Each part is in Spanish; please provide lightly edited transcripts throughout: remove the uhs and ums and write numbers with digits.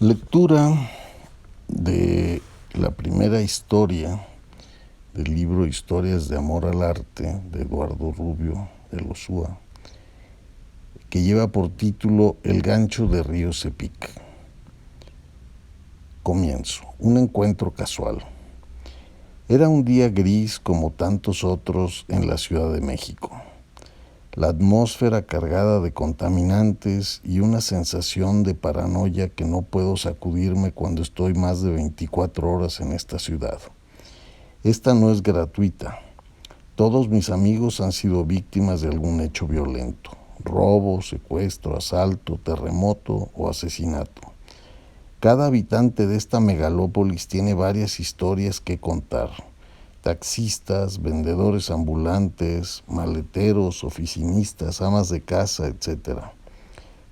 Lectura de la primera historia del libro Historias de Amor al Arte de Eduardo Rubio de Losúa, que lleva por título El gancho de Río Cepic. Comienzo. Un encuentro casual. Era un día gris como tantos otros en la Ciudad de México. La atmósfera cargada de contaminantes y una sensación de paranoia que no puedo sacudirme cuando estoy más de 24 horas en esta ciudad. Esta no es gratuita. Todos mis amigos han sido víctimas de algún hecho violento: robo, secuestro, asalto, terremoto o asesinato. Cada habitante de esta megalópolis tiene varias historias que contar. Taxistas, vendedores ambulantes, maleteros, oficinistas, amas de casa, etc.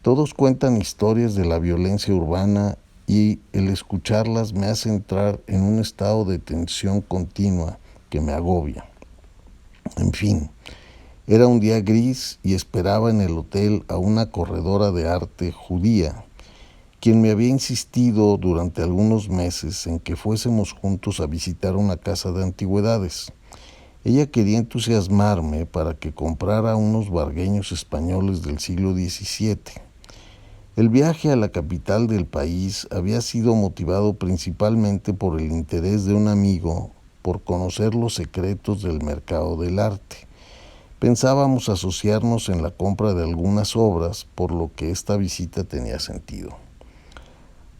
Todos cuentan historias de la violencia urbana y el escucharlas me hace entrar en un estado de tensión continua que me agobia. En fin, era un día gris y esperaba en el hotel a una corredora de arte judía, quien me había insistido durante algunos meses en que fuésemos juntos a visitar una casa de antigüedades. Ella quería entusiasmarme para que comprara unos vargueños españoles del siglo XVII. El viaje a la capital del país había sido motivado principalmente por el interés de un amigo por conocer los secretos del mercado del arte. Pensábamos asociarnos en la compra de algunas obras, por lo que esta visita tenía sentido.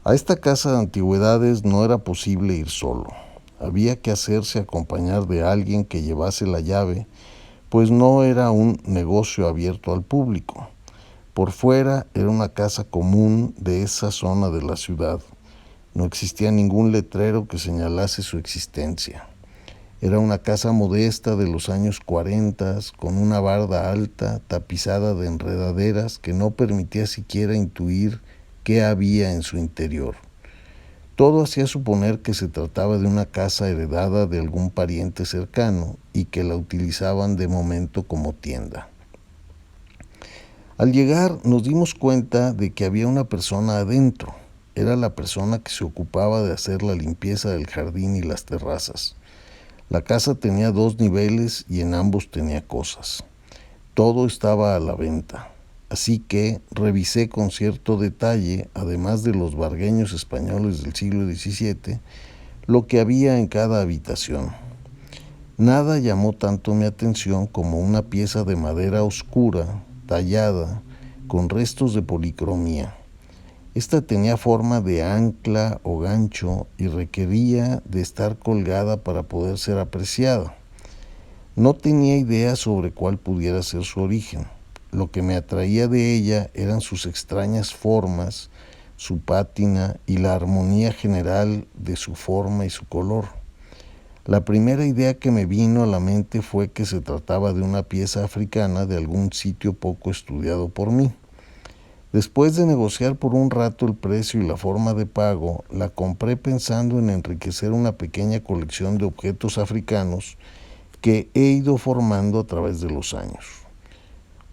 A esta casa de antigüedades no era posible ir solo. Había que hacerse acompañar de alguien que llevase la llave, pues no era un negocio abierto al público. Por fuera era una casa común de esa zona de la ciudad. No existía ningún letrero que señalase su existencia. Era una casa modesta de los años 40, con una barda alta, tapizada de enredaderas que no permitía siquiera intuir qué había en su interior. Todo hacía suponer que se trataba de una casa heredada de algún pariente cercano y que la utilizaban de momento como tienda. Al llegar nos dimos cuenta de que había una persona adentro. Era la persona que se ocupaba de hacer la limpieza del jardín y las terrazas. La casa tenía 2 niveles y en ambos tenía cosas. Todo estaba a la venta. Así que revisé con cierto detalle, además de los vargueños españoles del siglo XVII, lo que había en cada habitación. Nada llamó tanto mi atención como una pieza de madera oscura, tallada, con restos de policromía. Esta tenía forma de ancla o gancho y requería de estar colgada para poder ser apreciada. No tenía idea sobre cuál pudiera ser su origen. Lo que me atraía de ella eran sus extrañas formas, su pátina y la armonía general de su forma y su color. La primera idea que me vino a la mente fue que se trataba de una pieza africana de algún sitio poco estudiado por mí. Después de negociar por un rato el precio y la forma de pago, la compré pensando en enriquecer una pequeña colección de objetos africanos que he ido formando a través de los años.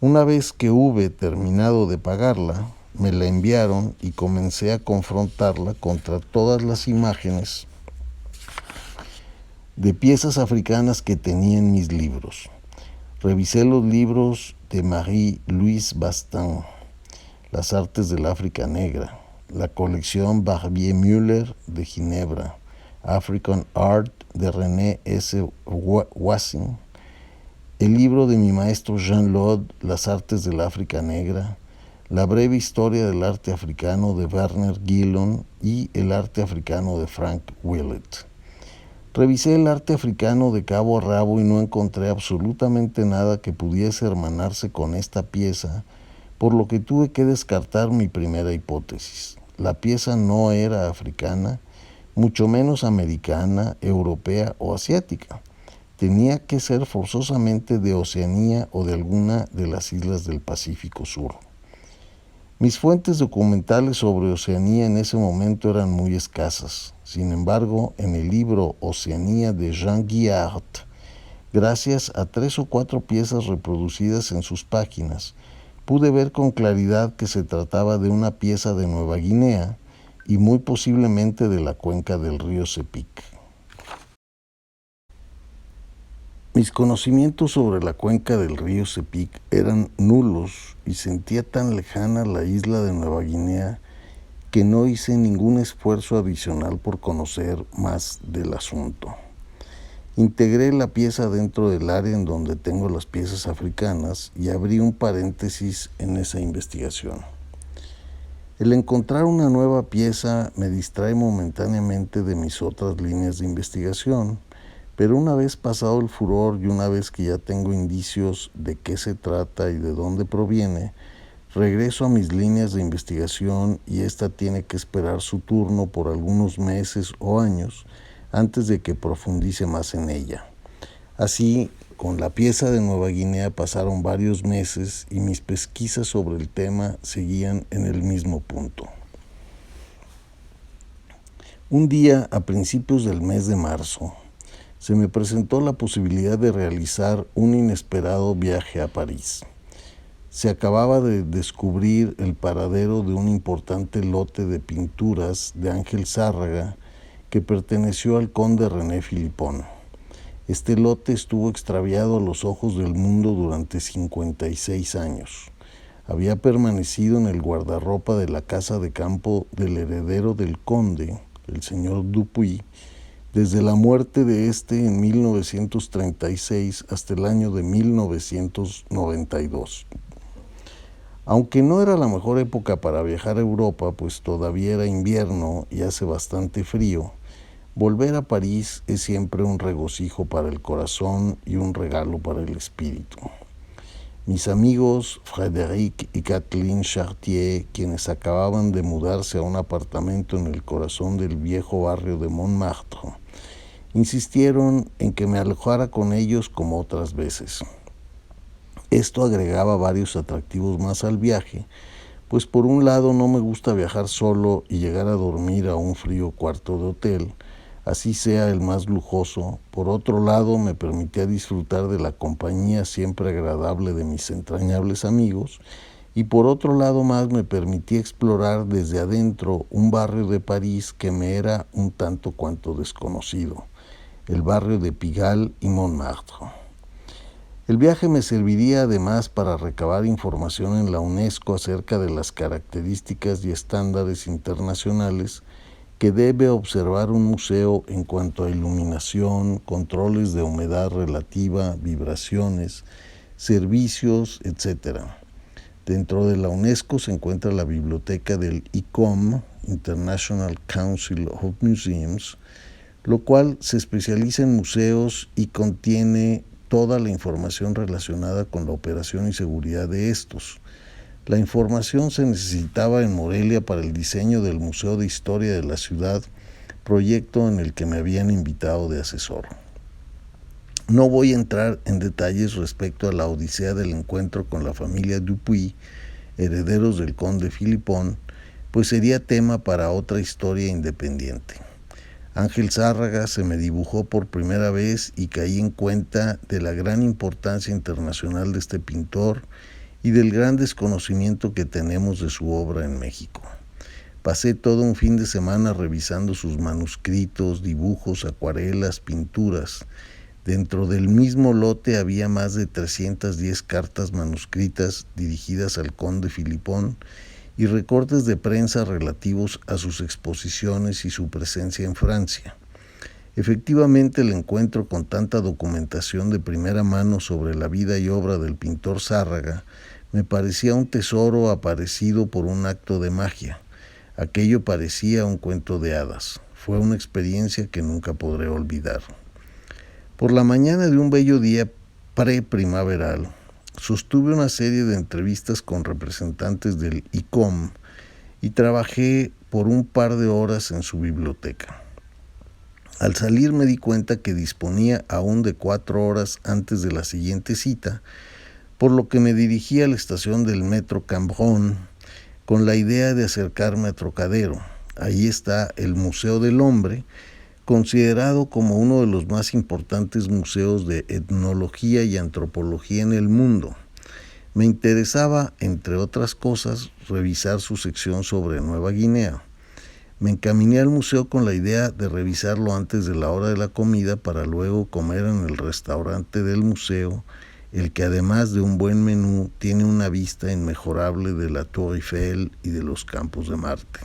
Una vez que hube terminado de pagarla, me la enviaron y comencé a confrontarla contra todas las imágenes de piezas africanas que tenía en mis libros. Revisé los libros de Marie-Louise Bastin, Las artes del África negra, la colección Barbier Müller de Ginebra, African Art de René S. Wassing, el libro de mi maestro Jean Lod, Las artes del África negra, la breve historia del arte africano de Werner Gillon y el arte africano de Frank Willett. Revisé el arte africano de cabo a rabo y no encontré absolutamente nada que pudiese hermanarse con esta pieza, por lo que tuve que descartar mi primera hipótesis. La pieza no era africana, mucho menos americana, europea o asiática. Tenía que ser forzosamente de Oceanía o de alguna de las islas del Pacífico Sur. Mis fuentes documentales sobre Oceanía en ese momento eran muy escasas. Sin embargo, en el libro Oceanía de Jean Guiard, gracias a 3 o 4 piezas reproducidas en sus páginas, pude ver con claridad que se trataba de una pieza de Nueva Guinea y muy posiblemente de la cuenca del río Sepik. Mis conocimientos sobre la cuenca del río Sepik eran nulos y sentía tan lejana la isla de Nueva Guinea que no hice ningún esfuerzo adicional por conocer más del asunto. Integré la pieza dentro del área en donde tengo las piezas africanas y abrí un paréntesis en esa investigación. El encontrar una nueva pieza me distrae momentáneamente de mis otras líneas de investigación, pero una vez pasado el furor y una vez que ya tengo indicios de qué se trata y de dónde proviene, regreso a mis líneas de investigación y esta tiene que esperar su turno por algunos meses o años antes de que profundice más en ella. Así, con la pieza de Nueva Guinea pasaron varios meses y mis pesquisas sobre el tema seguían en el mismo punto. Un día, a principios del mes de marzo, se me presentó la posibilidad de realizar un inesperado viaje a París. Se acababa de descubrir el paradero de un importante lote de pinturas de Ángel Zárraga que perteneció al conde René Philippon. Este lote estuvo extraviado a los ojos del mundo durante 56 años. Había permanecido en el guardarropa de la casa de campo del heredero del conde, el señor Dupuy, desde la muerte de este en 1936 hasta el año de 1992. Aunque no era la mejor época para viajar a Europa, pues todavía era invierno y hace bastante frío, volver a París es siempre un regocijo para el corazón y un regalo para el espíritu. Mis amigos Frédéric y Kathleen Chartier, quienes acababan de mudarse a un apartamento en el corazón del viejo barrio de Montmartre, insistieron en que me alojara con ellos como otras veces. Esto agregaba varios atractivos más al viaje, pues por un lado no me gusta viajar solo y llegar a dormir a un frío cuarto de hotel, así sea el más lujoso. Por otro lado, me permitía disfrutar de la compañía siempre agradable de mis entrañables amigos, y por otro lado más me permitía explorar desde adentro un barrio de París que me era un tanto cuanto desconocido, el barrio de Pigalle y Montmartre. El viaje me serviría además para recabar información en la UNESCO acerca de las características y estándares internacionales que debe observar un museo en cuanto a iluminación, controles de humedad relativa, vibraciones, servicios, etc. Dentro de la UNESCO se encuentra la biblioteca del ICOM, International Council of Museums, lo cual se especializa en museos y contiene toda la información relacionada con la operación y seguridad de estos. La información se necesitaba en Morelia para el diseño del Museo de Historia de la ciudad, proyecto en el que me habían invitado de asesor. No voy a entrar en detalles respecto a la odisea del encuentro con la familia Dupuy, herederos del conde Philippon, pues sería tema para otra historia independiente. Ángel Zárraga se me dibujó por primera vez y caí en cuenta de la gran importancia internacional de este pintor y del gran desconocimiento que tenemos de su obra en México. Pasé todo un fin de semana revisando sus manuscritos, dibujos, acuarelas, pinturas. Dentro del mismo lote había más de 310 cartas manuscritas dirigidas al conde Philippon y recortes de prensa relativos a sus exposiciones y su presencia en Francia. Efectivamente, el encuentro con tanta documentación de primera mano sobre la vida y obra del pintor Zárraga me parecía un tesoro aparecido por un acto de magia. Aquello parecía un cuento de hadas. Fue una experiencia que nunca podré olvidar. Por la mañana de un bello día preprimaveral, sostuve una serie de entrevistas con representantes del ICOM y trabajé por un par de horas en su biblioteca. Al salir me di cuenta que disponía aún de 4 horas antes de la siguiente cita, por lo que me dirigí a la estación del metro Cambronne con la idea de acercarme a Trocadero. Ahí está el Museo del Hombre, considerado como uno de los más importantes museos de etnología y antropología en el mundo. Me interesaba, entre otras cosas, revisar su sección sobre Nueva Guinea. Me encaminé al museo con la idea de revisarlo antes de la hora de la comida para luego comer en el restaurante del museo, el que además de un buen menú tiene una vista inmejorable de la Tour Eiffel y de los campos de Marte.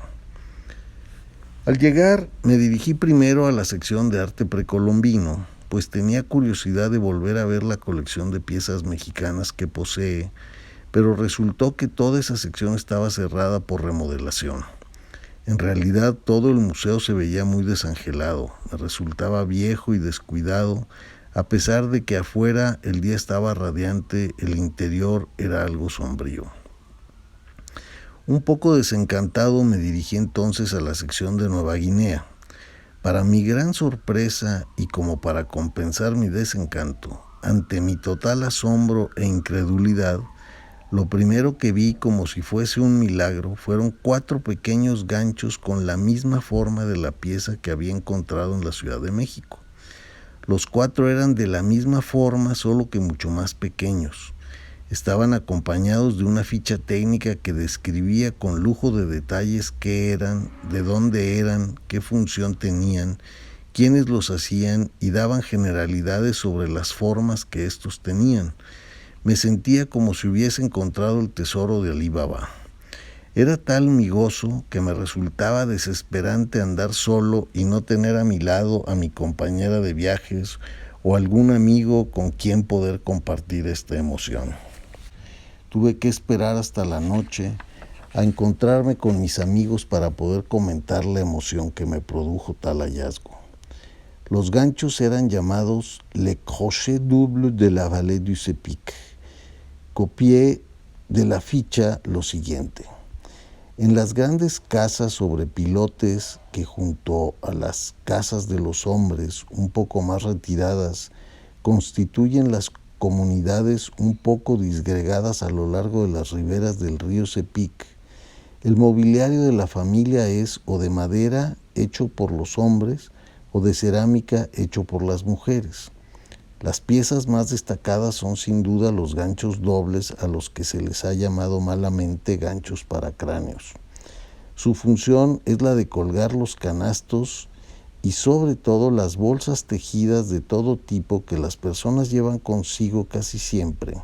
Al llegar me dirigí primero a la sección de arte precolombino, pues tenía curiosidad de volver a ver la colección de piezas mexicanas que posee, pero resultó que toda esa sección estaba cerrada por remodelación. En realidad todo el museo se veía muy desangelado, me resultaba viejo y descuidado, a pesar de que afuera el día estaba radiante, el interior era algo sombrío. Un poco desencantado me dirigí entonces a la sección de Nueva Guinea. Para mi gran sorpresa y como para compensar mi desencanto, ante mi total asombro e incredulidad, lo primero que vi como si fuese un milagro fueron 4 pequeños ganchos con la misma forma de la pieza que había encontrado en la Ciudad de México. Los 4 eran de la misma forma, solo que mucho más pequeños. Estaban acompañados de una ficha técnica que describía con lujo de detalles qué eran, de dónde eran, qué función tenían, quiénes los hacían y daban generalidades sobre las formas que estos tenían. Me sentía como si hubiese encontrado el tesoro de Alí Baba. Era tal mi gozo que me resultaba desesperante andar solo y no tener a mi lado a mi compañera de viajes o algún amigo con quien poder compartir esta emoción. Tuve que esperar hasta la noche a encontrarme con mis amigos para poder comentar la emoción que me produjo tal hallazgo. Los ganchos eran llamados Le Crochet Double de la Vallée du Sepic. Copié de la ficha lo siguiente. En las grandes casas sobre pilotes que junto a las casas de los hombres un poco más retiradas constituyen las comunidades un poco disgregadas a lo largo de las riberas del río Sepic, el mobiliario de la familia es o de madera hecho por los hombres o de cerámica hecho por las mujeres. Las piezas más destacadas son sin duda los ganchos dobles a los que se les ha llamado malamente ganchos para cráneos. Su función es la de colgar los canastos y sobre todo las bolsas tejidas de todo tipo que las personas llevan consigo casi siempre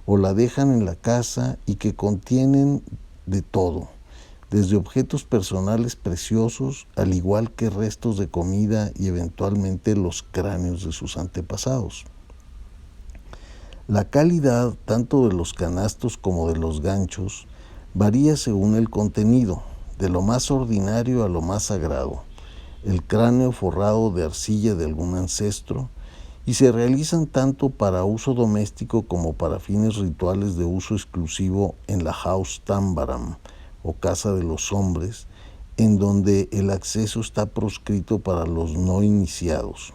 o la dejan en la casa y que contienen de todo, desde objetos personales preciosos, al igual que restos de comida y eventualmente los cráneos de sus antepasados. La calidad tanto de los canastos como de los ganchos varía según el contenido, de lo más ordinario a lo más sagrado, el cráneo forrado de arcilla de algún ancestro, y se realizan tanto para uso doméstico como para fines rituales de uso exclusivo en la Haus Tambaram, o Casa de los Hombres, en donde el acceso está proscrito para los no iniciados.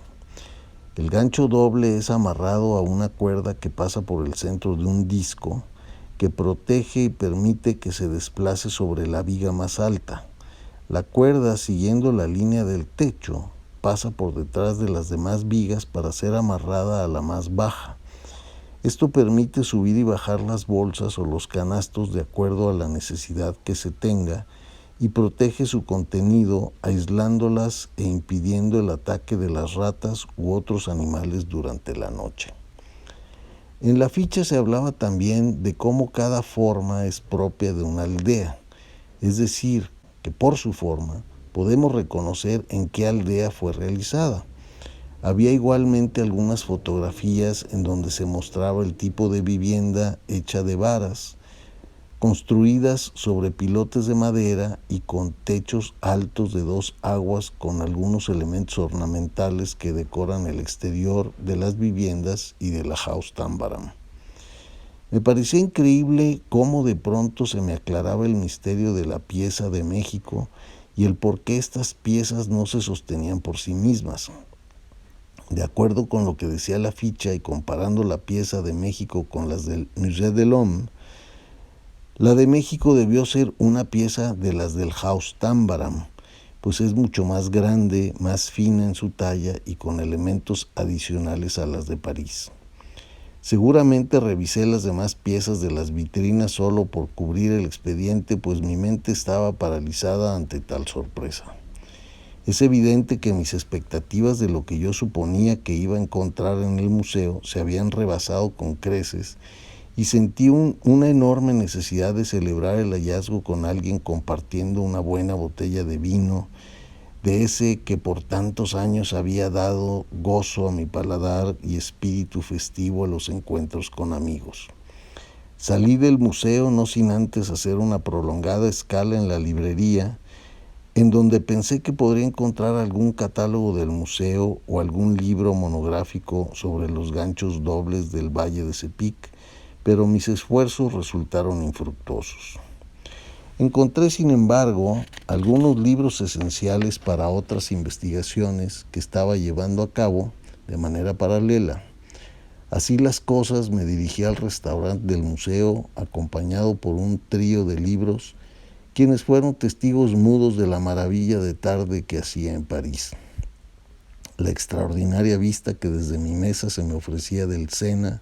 El gancho doble es amarrado a una cuerda que pasa por el centro de un disco que protege y permite que se desplace sobre la viga más alta. La cuerda, siguiendo la línea del techo, pasa por detrás de las demás vigas para ser amarrada a la más baja. Esto permite subir y bajar las bolsas o los canastos de acuerdo a la necesidad que se tenga y protege su contenido aislándolas e impidiendo el ataque de las ratas u otros animales durante la noche. En la ficha se hablaba también de cómo cada forma es propia de una aldea, es decir, que por su forma podemos reconocer en qué aldea fue realizada. Había igualmente algunas fotografías en donde se mostraba el tipo de vivienda hecha de varas, construidas sobre pilotes de madera y con techos altos de 2 aguas con algunos elementos ornamentales que decoran el exterior de las viviendas y de la Haus Tambaram. Me parecía increíble cómo de pronto se me aclaraba el misterio de la pieza de México y el por qué estas piezas no se sostenían por sí mismas. De acuerdo con lo que decía la ficha y comparando la pieza de México con las del Musée de l'Homme, la de México debió ser una pieza de las del Haus Tambaram, pues es mucho más grande, más fina en su talla y con elementos adicionales a las de París. Seguramente revisé las demás piezas de las vitrinas solo por cubrir el expediente, pues mi mente estaba paralizada ante tal sorpresa. Es evidente que mis expectativas de lo que yo suponía que iba a encontrar en el museo se habían rebasado con creces y sentí una enorme necesidad de celebrar el hallazgo con alguien compartiendo una buena botella de vino, de ese que por tantos años había dado gozo a mi paladar y espíritu festivo a los encuentros con amigos. Salí del museo no sin antes hacer una prolongada escala en la librería, en donde pensé que podría encontrar algún catálogo del museo o algún libro monográfico sobre los ganchos dobles del Valle de Cepic, pero mis esfuerzos resultaron infructuosos. Encontré, sin embargo, algunos libros esenciales para otras investigaciones que estaba llevando a cabo de manera paralela. Así las cosas, me dirigí al restaurante del museo acompañado por un trío de libros, quienes fueron testigos mudos de la maravilla de tarde que hacía en París. La extraordinaria vista que desde mi mesa se me ofrecía del Sena,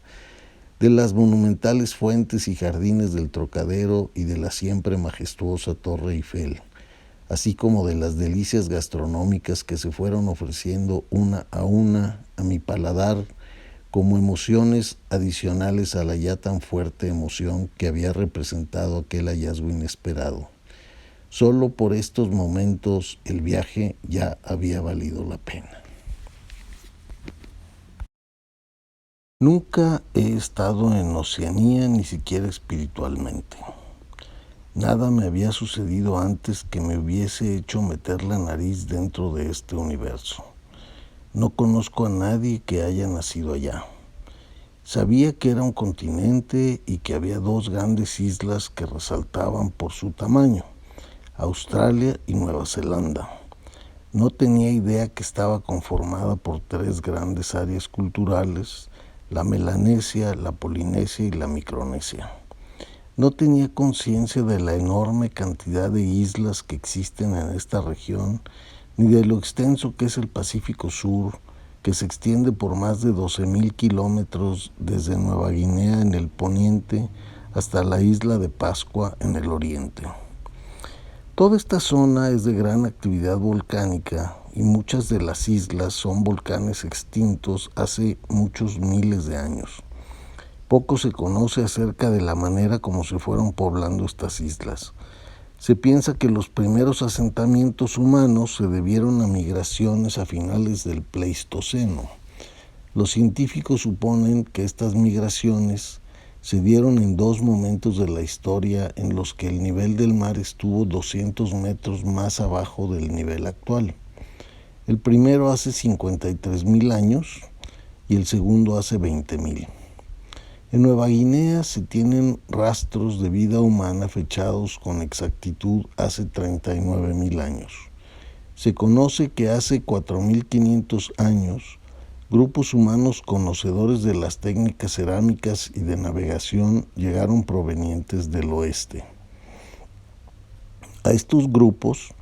de las monumentales fuentes y jardines del Trocadero y de la siempre majestuosa Torre Eiffel, así como de las delicias gastronómicas que se fueron ofreciendo una a mi paladar como emociones adicionales a la ya tan fuerte emoción que había representado aquel hallazgo inesperado. Solo por estos momentos el viaje ya había valido la pena. Nunca he estado en Oceanía, ni siquiera espiritualmente. Nada me había sucedido antes que me hubiese hecho meter la nariz dentro de este universo. No conozco a nadie que haya nacido allá. Sabía que era un continente y que había dos grandes islas que resaltaban por su tamaño, Australia y Nueva Zelanda. No tenía idea que estaba conformada por tres grandes áreas culturales, la Melanesia, la Polinesia y la Micronesia. No tenía conciencia de la enorme cantidad de islas que existen en esta región, ni de lo extenso que es el Pacífico Sur, que se extiende por más de 12,000 kilómetros desde Nueva Guinea en el poniente hasta la isla de Pascua en el oriente. Toda esta zona es de gran actividad volcánica y muchas de las islas son volcanes extintos hace muchos miles de años. Poco se conoce acerca de la manera como se fueron poblando estas islas. Se piensa que los primeros asentamientos humanos se debieron a migraciones a finales del Pleistoceno. Los científicos suponen que estas migraciones se dieron en dos momentos de la historia en los que el nivel del mar estuvo 200 metros más abajo del nivel actual. El primero hace 53,000 años y el segundo hace 20,000. En Nueva Guinea se tienen rastros de vida humana fechados con exactitud hace 39,000 años. Se conoce que hace 4,500 años grupos humanos conocedores de las técnicas cerámicas y de navegación llegaron provenientes del oeste. A estos grupos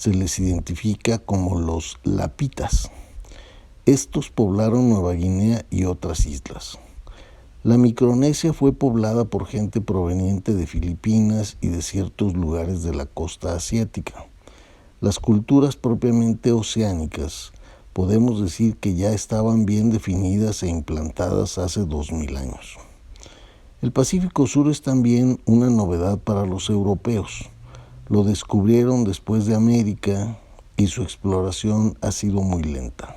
se les identifica como los lapitas. Estos poblaron Nueva Guinea y otras islas. La Micronesia fue poblada por gente proveniente de Filipinas y de ciertos lugares de la costa asiática. Las culturas propiamente oceánicas podemos decir que ya estaban bien definidas e implantadas hace 2,000 años. El Pacífico Sur es también una novedad para los europeos. Lo descubrieron después de América y su exploración ha sido muy lenta.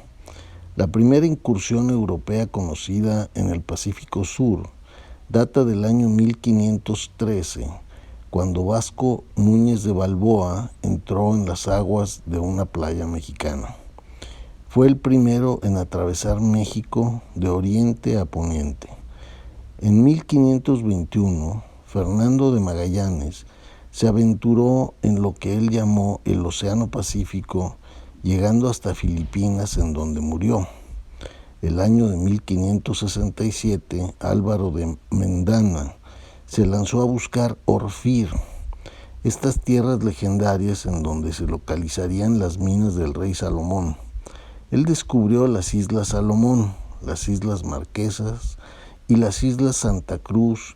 La primera incursión europea conocida en el Pacífico Sur data del año 1513, cuando Vasco Núñez de Balboa entró en las aguas de una playa mexicana. Fue el primero en atravesar México de oriente a poniente. En 1521, Fernando de Magallanes se aventuró en lo que él llamó el Océano Pacífico, llegando hasta Filipinas, en donde murió. El año de 1567, Álvaro de Mendana se lanzó a buscar Orfir, estas tierras legendarias en donde se localizarían las minas del rey Salomón. Él descubrió las Islas Salomón, las Islas Marquesas y las islas Santa Cruz.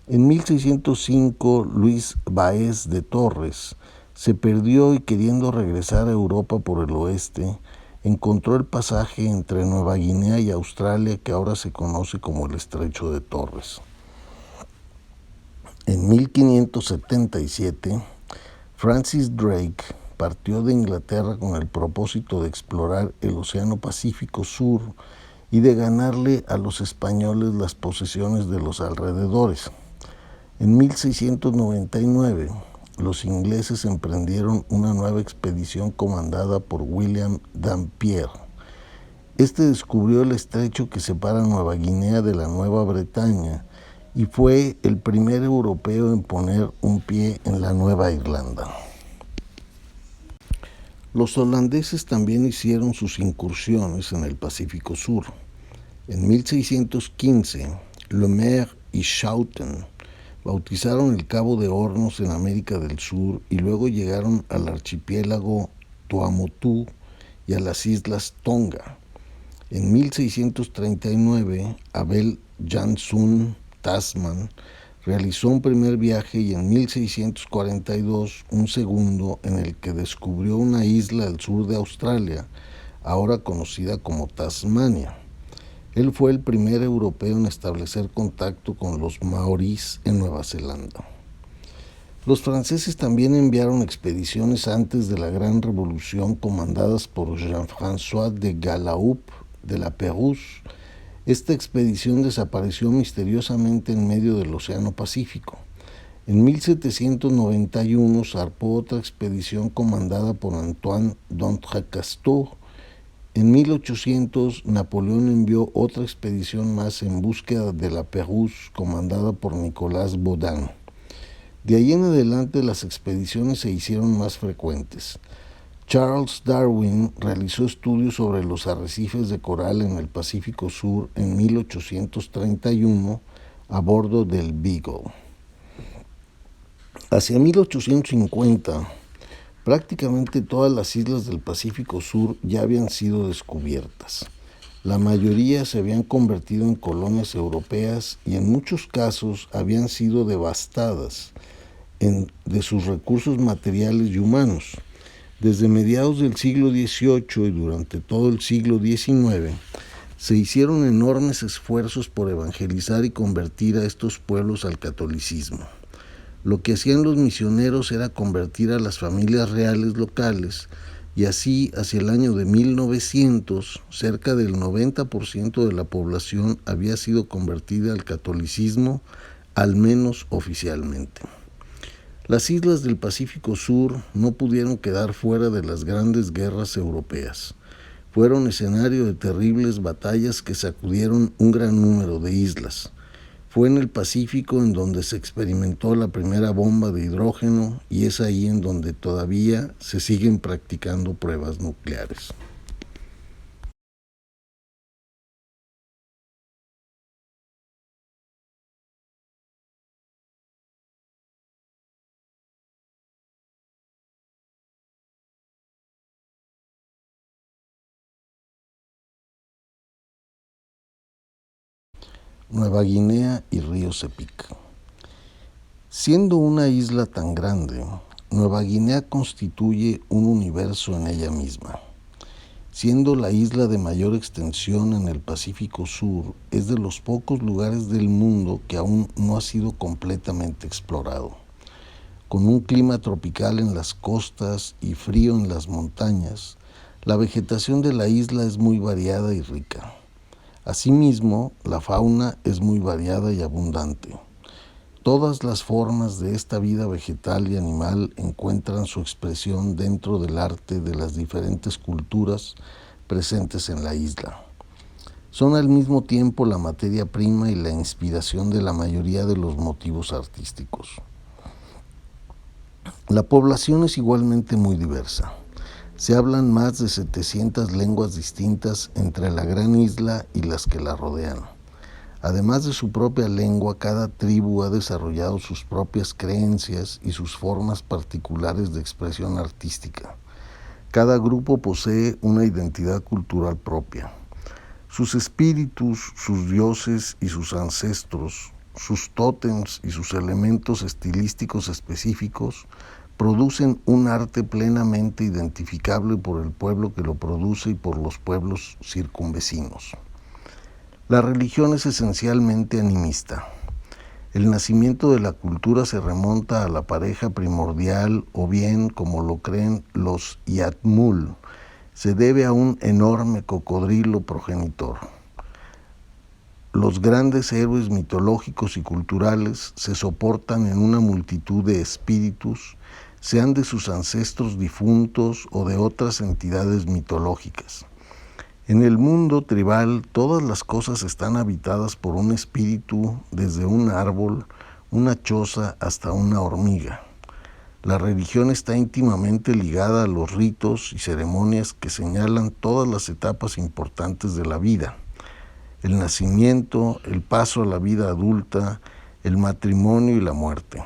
En 1605, Luis Báez de Torres se perdió y, queriendo regresar a Europa por el oeste, encontró el pasaje entre Nueva Guinea y Australia, que ahora se conoce como el Estrecho de Torres. En 1577, Francis Drake partió de Inglaterra con el propósito de explorar el Océano Pacífico Sur y de ganarle a los españoles las posesiones de los alrededores. En 1699, los ingleses emprendieron una nueva expedición comandada por William Dampier. Este descubrió el estrecho que separa Nueva Guinea de la Nueva Bretaña y fue el primer europeo en poner un pie en la Nueva Irlanda. Los holandeses también hicieron sus incursiones en el Pacífico Sur. En 1615, Le Maire y Schouten bautizaron el Cabo de Hornos en América del Sur y luego llegaron al archipiélago Tuamotu y a las islas Tonga. En 1639, Abel Janszoon Tasman realizó un primer viaje y en 1642 un segundo, en el que descubrió una isla al sur de Australia, ahora conocida como Tasmania. Él fue el primer europeo en establecer contacto con los maorís en Nueva Zelanda. Los franceses también enviaron expediciones antes de la Gran Revolución comandadas por Jean-François de Galaup de la Pérouse. Esta expedición desapareció misteriosamente en medio del Océano Pacífico. En 1791 zarpó otra expedición comandada por Antoine d'Entrecasteaux. En 1800, Napoleón envió otra expedición más en búsqueda de la Pérouse, comandada por Nicolas Baudin. De ahí en adelante, las expediciones se hicieron más frecuentes. Charles Darwin realizó estudios sobre los arrecifes de coral en el Pacífico Sur en 1831 a bordo del Beagle. Hacia 1850, prácticamente todas las islas del Pacífico Sur ya habían sido descubiertas. La mayoría se habían convertido en colonias europeas y en muchos casos habían sido devastadas de sus recursos materiales y humanos. Desde mediados del siglo XVIII y durante todo el siglo XIX, se hicieron enormes esfuerzos por evangelizar y convertir a estos pueblos al catolicismo. Lo que hacían los misioneros era convertir a las familias reales locales, y así, hacia el año de 1900, cerca del 90% de la población había sido convertida al catolicismo, al menos oficialmente. Las islas del Pacífico Sur no pudieron quedar fuera de las grandes guerras europeas. Fueron escenario de terribles batallas que sacudieron un gran número de islas. Fue en el Pacífico en donde se experimentó la primera bomba de hidrógeno y es ahí en donde todavía se siguen practicando pruebas nucleares. Nueva Guinea y río Sepik. Siendo una isla tan grande, Nueva Guinea constituye un universo en ella misma. Siendo la isla de mayor extensión en el Pacífico Sur, es de los pocos lugares del mundo que aún no ha sido completamente explorado. Con un clima tropical en las costas y frío en las montañas, la vegetación de la isla es muy variada y rica. Asimismo, la fauna es muy variada y abundante. Todas las formas de esta vida vegetal y animal encuentran su expresión dentro del arte de las diferentes culturas presentes en la isla. Son al mismo tiempo la materia prima y la inspiración de la mayoría de los motivos artísticos. La población es igualmente muy diversa. Se hablan más de 700 lenguas distintas entre la gran isla y las que la rodean. Además de su propia lengua, cada tribu ha desarrollado sus propias creencias y sus formas particulares de expresión artística. Cada grupo posee una identidad cultural propia. Sus espíritus, sus dioses y sus ancestros, sus tótems y sus elementos estilísticos específicos producen un arte plenamente identificable por el pueblo que lo produce y por los pueblos circunvecinos. La religión es esencialmente animista. El nacimiento de la cultura se remonta a la pareja primordial o bien, como lo creen los Yatmul, se debe a un enorme cocodrilo progenitor. Los grandes héroes mitológicos y culturales se soportan en una multitud de espíritus, sean de sus ancestros difuntos o de otras entidades mitológicas. En el mundo tribal, todas las cosas están habitadas por un espíritu, desde un árbol, una choza, hasta una hormiga. La religión está íntimamente ligada a los ritos y ceremonias que señalan todas las etapas importantes de la vida: el nacimiento, el paso a la vida adulta, el matrimonio y la muerte.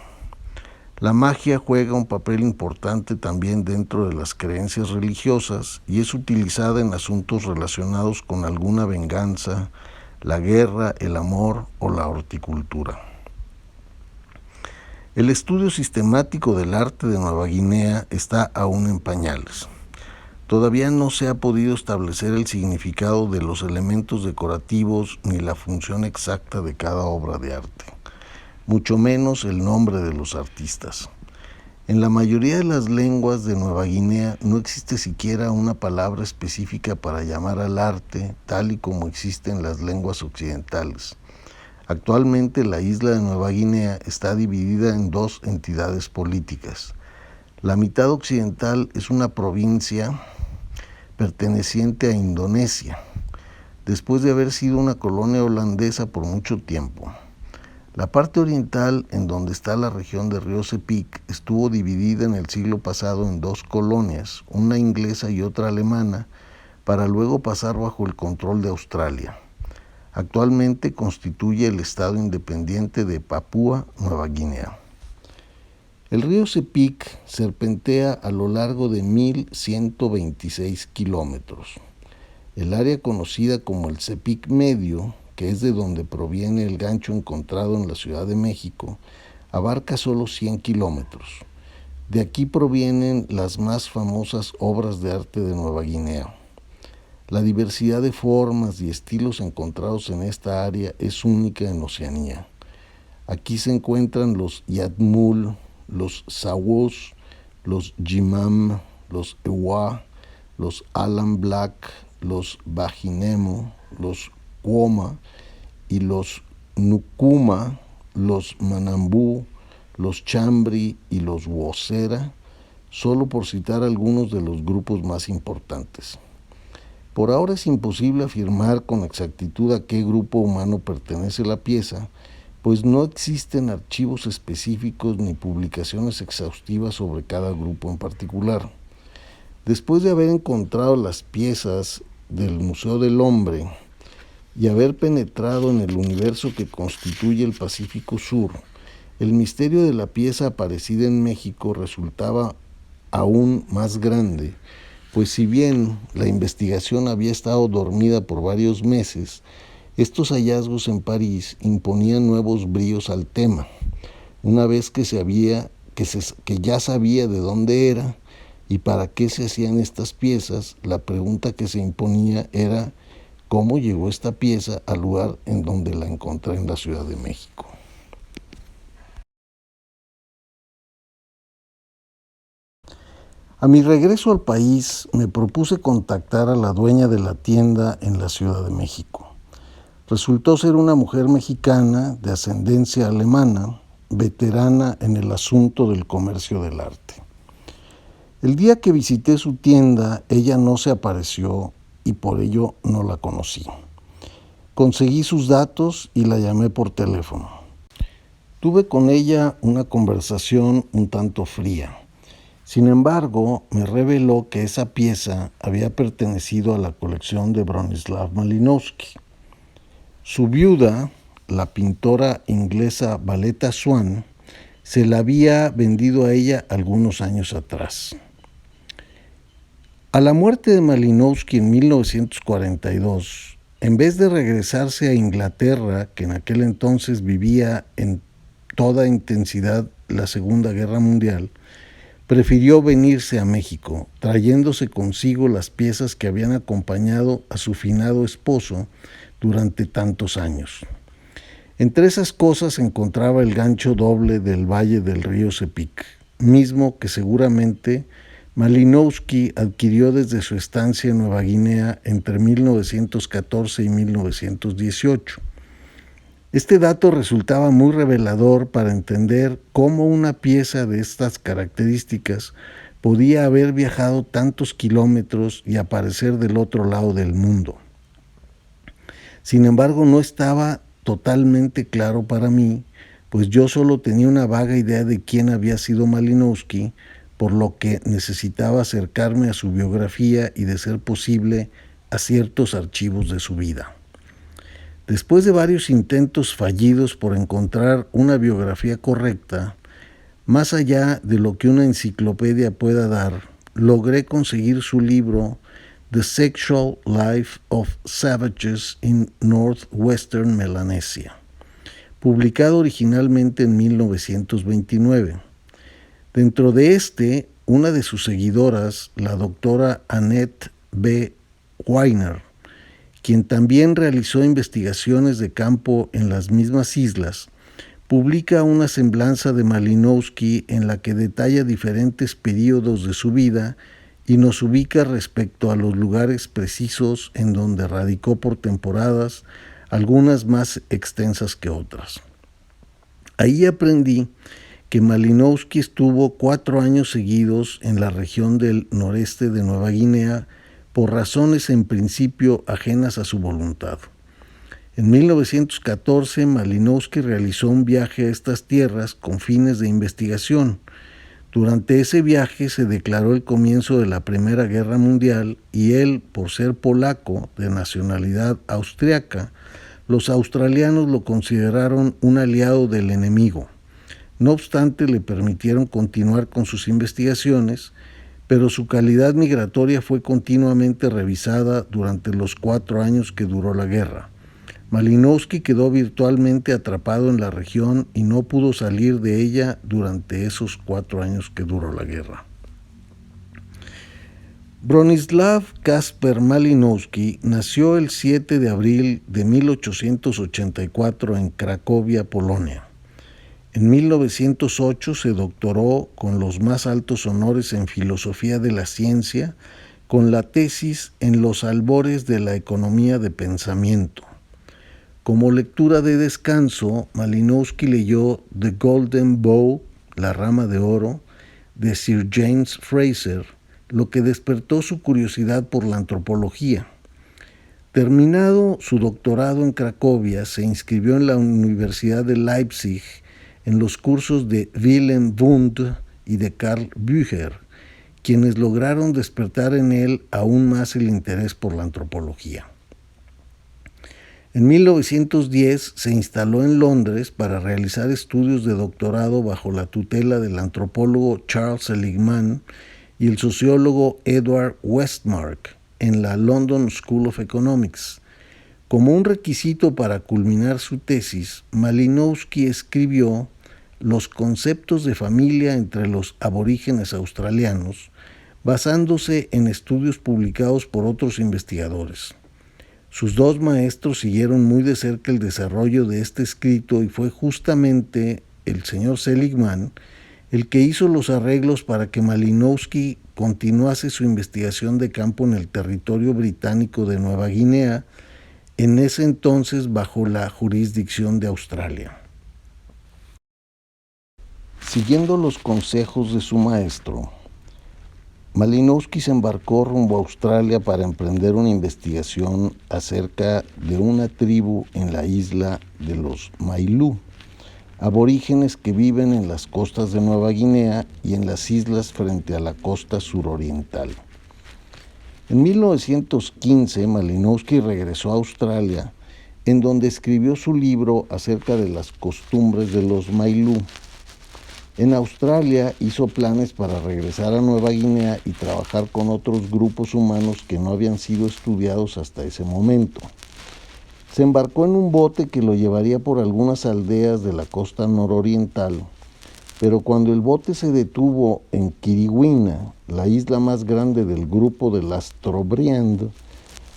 La magia juega un papel importante también dentro de las creencias religiosas y es utilizada en asuntos relacionados con alguna venganza, la guerra, el amor o la horticultura. El estudio sistemático del arte de Nueva Guinea está aún en pañales. Todavía no se ha podido establecer el significado de los elementos decorativos ni la función exacta de cada obra de arte, mucho menos el nombre de los artistas. En la mayoría de las lenguas de Nueva Guinea no existe siquiera una palabra específica para llamar al arte, tal y como existe en las lenguas occidentales. Actualmente la isla de Nueva Guinea está dividida en dos entidades políticas. La mitad occidental es una provincia perteneciente a Indonesia, después de haber sido una colonia holandesa por mucho tiempo. La parte oriental, en donde está la región de Río Sepik, estuvo dividida en el siglo pasado en dos colonias, una inglesa y otra alemana, para luego pasar bajo el control de Australia. Actualmente constituye el estado independiente de Papúa Nueva Guinea. El río Sepik serpentea a lo largo de 1.126 kilómetros. El área conocida como el Sepik Medio, que es de donde proviene el gancho encontrado en la Ciudad de México, abarca solo 100 kilómetros. De aquí provienen las más famosas obras de arte de Nueva Guinea. La diversidad de formas y estilos encontrados en esta área es única en Oceanía. Aquí se encuentran los Yatmul, los Sawos, los Jimam, los Ewa, los Alan Black, los Bajinemo, los Cuoma y los Nukuma, los Manambú, los Chambri y los Wosera, solo por citar algunos de los grupos más importantes. Por ahora es imposible afirmar con exactitud a qué grupo humano pertenece la pieza, pues no existen archivos específicos ni publicaciones exhaustivas sobre cada grupo en particular. Después de haber encontrado las piezas del Museo del Hombre y haber penetrado en el universo que constituye el Pacífico Sur, el misterio de la pieza aparecida en México resultaba aún más grande, pues si bien la investigación había estado dormida por varios meses, estos hallazgos en París imponían nuevos bríos al tema, una vez que ya sabía de dónde era y para qué se hacían estas piezas. La pregunta que se imponía era cómo llegó esta pieza al lugar en donde la encontré en la Ciudad de México. A mi regreso al país, me propuse contactar a la dueña de la tienda en la Ciudad de México. Resultó ser una mujer mexicana de ascendencia alemana, veterana en el asunto del comercio del arte. El día que visité su tienda, ella no se apareció y por ello no la conocí. Conseguí sus datos y la llamé por teléfono. Tuve con ella una conversación un tanto fría. Sin embargo, me reveló que esa pieza había pertenecido a la colección de Bronislaw Malinowski. Su viuda, la pintora inglesa Valletta Swan, se la había vendido a ella algunos años atrás. A la muerte de Malinowski en 1942, en vez de regresarse a Inglaterra, que en aquel entonces vivía en toda intensidad la Segunda Guerra Mundial, prefirió venirse a México, trayéndose consigo las piezas que habían acompañado a su finado esposo durante tantos años. Entre esas cosas se encontraba el gancho doble del valle del río Sepic, mismo que seguramente Malinowski adquirió desde su estancia en Nueva Guinea entre 1914 y 1918. Este dato resultaba muy revelador para entender cómo una pieza de estas características podía haber viajado tantos kilómetros y aparecer del otro lado del mundo. Sin embargo, no estaba totalmente claro para mí, pues yo solo tenía una vaga idea de quién había sido Malinowski, por lo que necesitaba acercarme a su biografía y, de ser posible, a ciertos archivos de su vida. Después de varios intentos fallidos por encontrar una biografía correcta, más allá de lo que una enciclopedia pueda dar, logré conseguir su libro The Sexual Life of Savages in Northwestern Melanesia, publicado originalmente en 1929. Dentro de este, una de sus seguidoras, la doctora Annette B. Weiner, quien también realizó investigaciones de campo en las mismas islas, publica una semblanza de Malinowski en la que detalla diferentes períodos de su vida y nos ubica respecto a los lugares precisos en donde radicó por temporadas, algunas más extensas que otras. Ahí aprendí que Malinowski estuvo 4 años seguidos en la región del noreste de Nueva Guinea por razones en principio ajenas a su voluntad. En 1914, Malinowski realizó un viaje a estas tierras con fines de investigación. Durante ese viaje se declaró el comienzo de la Primera Guerra Mundial y él, por ser polaco de nacionalidad austriaca, los australianos lo consideraron un aliado del enemigo. No obstante, le permitieron continuar con sus investigaciones, pero su calidad migratoria fue continuamente revisada durante los 4 años que duró la guerra. Malinowski quedó virtualmente atrapado en la región y no pudo salir de ella durante esos 4 años que duró la guerra. Bronislaw Kasper Malinowski nació el 7 de abril de 1884 en Cracovia, Polonia. En 1908 se doctoró con los más altos honores en filosofía de la ciencia, con la tesis En los albores de la economía de pensamiento. Como lectura de descanso, Malinowski leyó The Golden Bough, La rama de oro, de Sir James Frazer, lo que despertó su curiosidad por la antropología. Terminado su doctorado en Cracovia, se inscribió en la Universidad de Leipzig en los cursos de Wilhelm Wundt y de Karl Bücher, quienes lograron despertar en él aún más el interés por la antropología. En 1910 se instaló en Londres para realizar estudios de doctorado bajo la tutela del antropólogo Charles Seligman y el sociólogo Edward Westmark en la London School of Economics. Como un requisito para culminar su tesis, Malinowski escribió Los conceptos de familia entre los aborígenes australianos, basándose en estudios publicados por otros investigadores. Sus 2 maestros siguieron muy de cerca el desarrollo de este escrito y fue justamente el señor Seligman el que hizo los arreglos para que Malinowski continuase su investigación de campo en el territorio británico de Nueva Guinea, en ese entonces bajo la jurisdicción de Australia. Siguiendo los consejos de su maestro, Malinowski se embarcó rumbo a Australia para emprender una investigación acerca de una tribu en la isla de los Mailú, aborígenes que viven en las costas de Nueva Guinea y en las islas frente a la costa suroriental. En 1915, Malinowski regresó a Australia, en donde escribió su libro acerca de las costumbres de los Mailú. En Australia hizo planes para regresar a Nueva Guinea y trabajar con otros grupos humanos que no habían sido estudiados hasta ese momento. Se embarcó en un bote que lo llevaría por algunas aldeas de la costa nororiental, pero cuando el bote se detuvo en Quiriguina, la isla más grande del grupo de las Trobriand,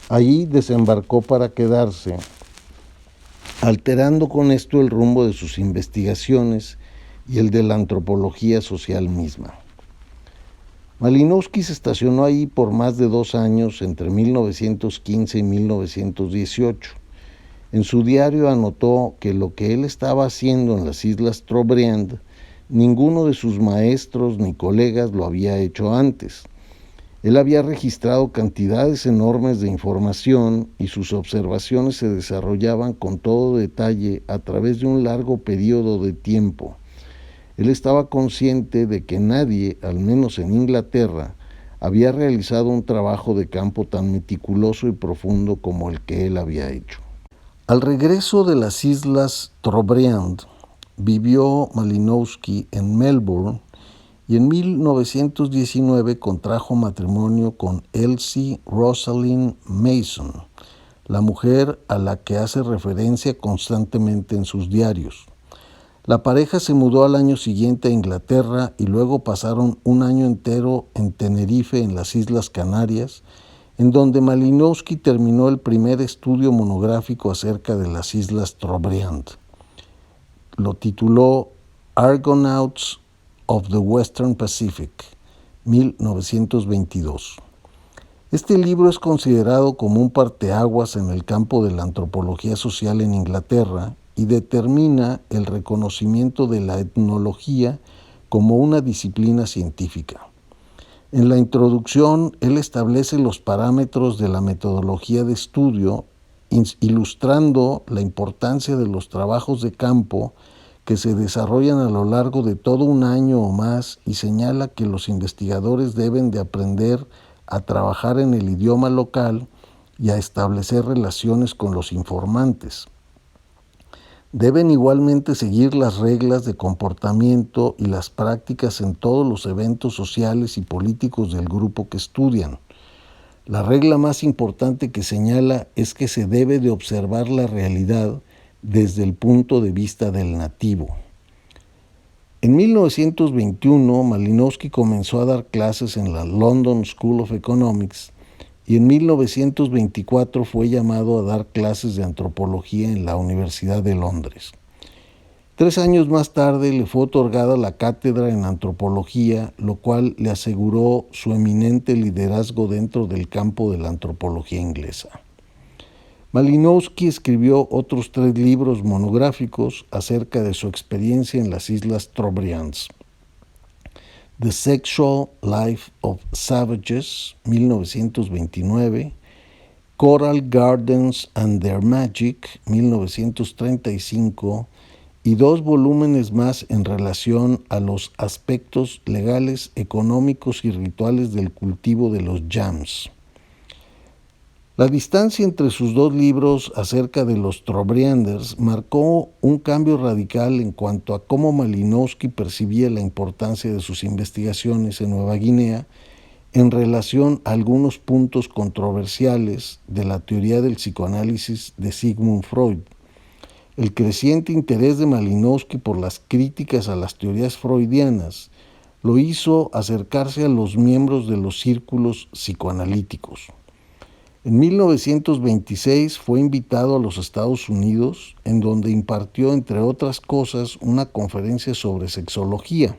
allí desembarcó para quedarse, alterando con esto el rumbo de sus investigaciones y el de la antropología social misma. Malinowski se estacionó ahí por más de 2 años entre 1915 y 1918. En su diario anotó que lo que él estaba haciendo en las Islas Trobriand, ninguno de sus maestros ni colegas lo había hecho antes. Él había registrado cantidades enormes de información y sus observaciones se desarrollaban con todo detalle a través de un largo periodo de tiempo. Él estaba consciente de que nadie, al menos en Inglaterra, había realizado un trabajo de campo tan meticuloso y profundo como el que él había hecho. Al regreso de las Islas Trobriand, vivió Malinowski en Melbourne y en 1919 contrajo matrimonio con Elsie Rosalind Mason, la mujer a la que hace referencia constantemente en sus diarios. La pareja se mudó al año siguiente a Inglaterra y luego pasaron un año entero en Tenerife, en las Islas Canarias, en donde Malinowski terminó el primer estudio monográfico acerca de las Islas Trobriand. Lo tituló Argonauts of the Western Pacific, 1922. Este libro es considerado como un parteaguas en el campo de la antropología social en Inglaterra y determina el reconocimiento de la etnología como una disciplina científica. En la introducción, él establece los parámetros de la metodología de estudio, ilustrando la importancia de los trabajos de campo que se desarrollan a lo largo de todo un año o más y señala que los investigadores deben de aprender a trabajar en el idioma local y a establecer relaciones con los informantes. Deben igualmente seguir las reglas de comportamiento y las prácticas en todos los eventos sociales y políticos del grupo que estudian. La regla más importante que señala es que se debe de observar la realidad desde el punto de vista del nativo. En 1921, Malinowski comenzó a dar clases en la London School of Economics y en 1924 fue llamado a dar clases de antropología en la Universidad de Londres. 3 años más tarde le fue otorgada la cátedra en antropología, lo cual le aseguró su eminente liderazgo dentro del campo de la antropología inglesa. Malinowski escribió otros 3 libros monográficos acerca de su experiencia en las Islas Trobriand. The Sexual Life of Savages, 1929, Coral Gardens and Their Magic, 1935, y 2 volúmenes más en relación a los aspectos legales, económicos y rituales del cultivo de los yams. La distancia entre sus 2 libros acerca de los Trobrianders marcó un cambio radical en cuanto a cómo Malinowski percibía la importancia de sus investigaciones en Nueva Guinea en relación a algunos puntos controversiales de la teoría del psicoanálisis de Sigmund Freud. El creciente interés de Malinowski por las críticas a las teorías freudianas lo hizo acercarse a los miembros de los círculos psicoanalíticos. En 1926 fue invitado a los Estados Unidos, en donde impartió, entre otras cosas, una conferencia sobre sexología.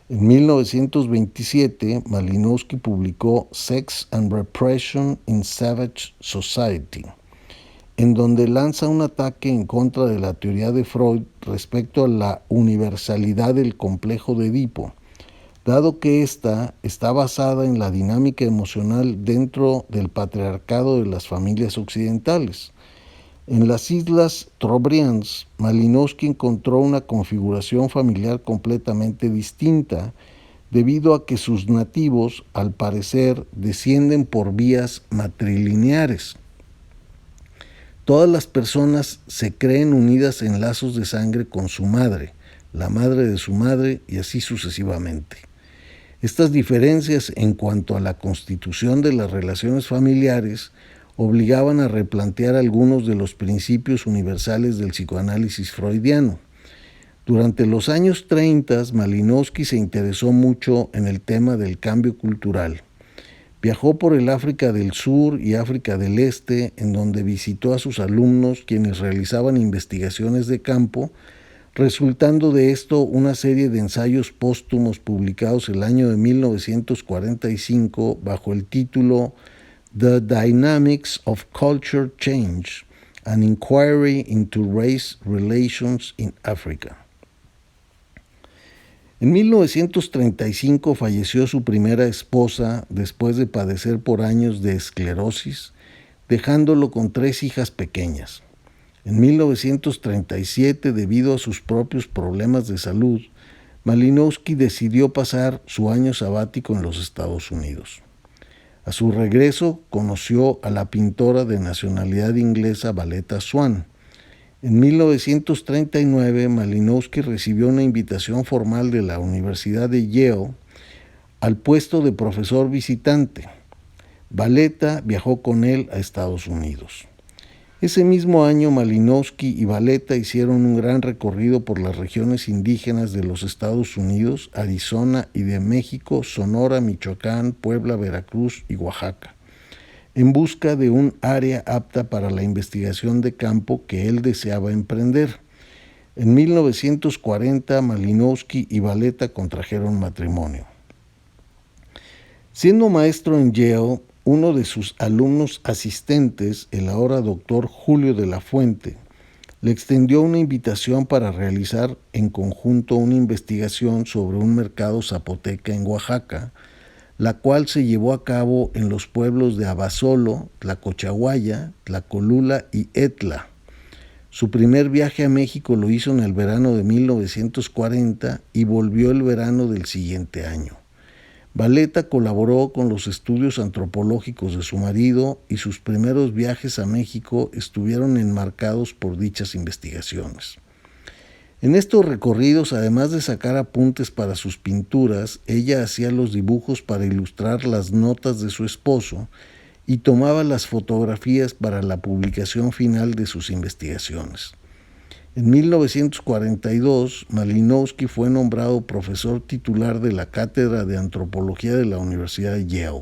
En 1927, Malinowski publicó Sex and Repression in Savage Society, en donde lanza un ataque en contra de la teoría de Freud respecto a la universalidad del complejo de Edipo, dado que ésta está basada en la dinámica emocional dentro del patriarcado de las familias occidentales. En las Islas Trobriand, Malinowski encontró una configuración familiar completamente distinta, debido a que sus nativos, al parecer, descienden por vías matrilineares. Todas las personas se creen unidas en lazos de sangre con su madre, la madre de su madre y así sucesivamente. Estas diferencias en cuanto a la constitución de las relaciones familiares obligaban a replantear algunos de los principios universales del psicoanálisis freudiano. Durante los años 30, Malinowski se interesó mucho en el tema del cambio cultural. Viajó por el África del Sur y África del Este, en donde visitó a sus alumnos, quienes realizaban investigaciones de campo, resultando de esto una serie de ensayos póstumos publicados el año de 1945 bajo el título The Dynamics of Culture Change, an Inquiry into Race Relations in Africa. En 1935 falleció su primera esposa después de padecer por años de esclerosis, dejándolo con 3 hijas pequeñas. En 1937, debido a sus propios problemas de salud, Malinowski decidió pasar su año sabático en los Estados Unidos. A su regreso, conoció a la pintora de nacionalidad inglesa Valletta Swan. En 1939, Malinowski recibió una invitación formal de la Universidad de Yale al puesto de profesor visitante. Valletta viajó con él a Estados Unidos. Ese mismo año, Malinowski y Valletta hicieron un gran recorrido por las regiones indígenas de los Estados Unidos, Arizona y de México, Sonora, Michoacán, Puebla, Veracruz y Oaxaca, en busca de un área apta para la investigación de campo que él deseaba emprender. En 1940, Malinowski y Valletta contrajeron matrimonio. Siendo maestro en Yale, uno de sus alumnos asistentes, el ahora doctor Julio de la Fuente, le extendió una invitación para realizar en conjunto una investigación sobre un mercado zapoteca en Oaxaca, la cual se llevó a cabo en los pueblos de Abasolo, Tlacochahuaya, Tlacolula y Etla. Su primer viaje a México lo hizo en el verano de 1940 y volvió el verano del siguiente año. Valletta colaboró con los estudios antropológicos de su marido y sus primeros viajes a México estuvieron enmarcados por dichas investigaciones. En estos recorridos, además de sacar apuntes para sus pinturas, ella hacía los dibujos para ilustrar las notas de su esposo y tomaba las fotografías para la publicación final de sus investigaciones. En 1942, Malinowski fue nombrado profesor titular de la Cátedra de Antropología de la Universidad de Yale.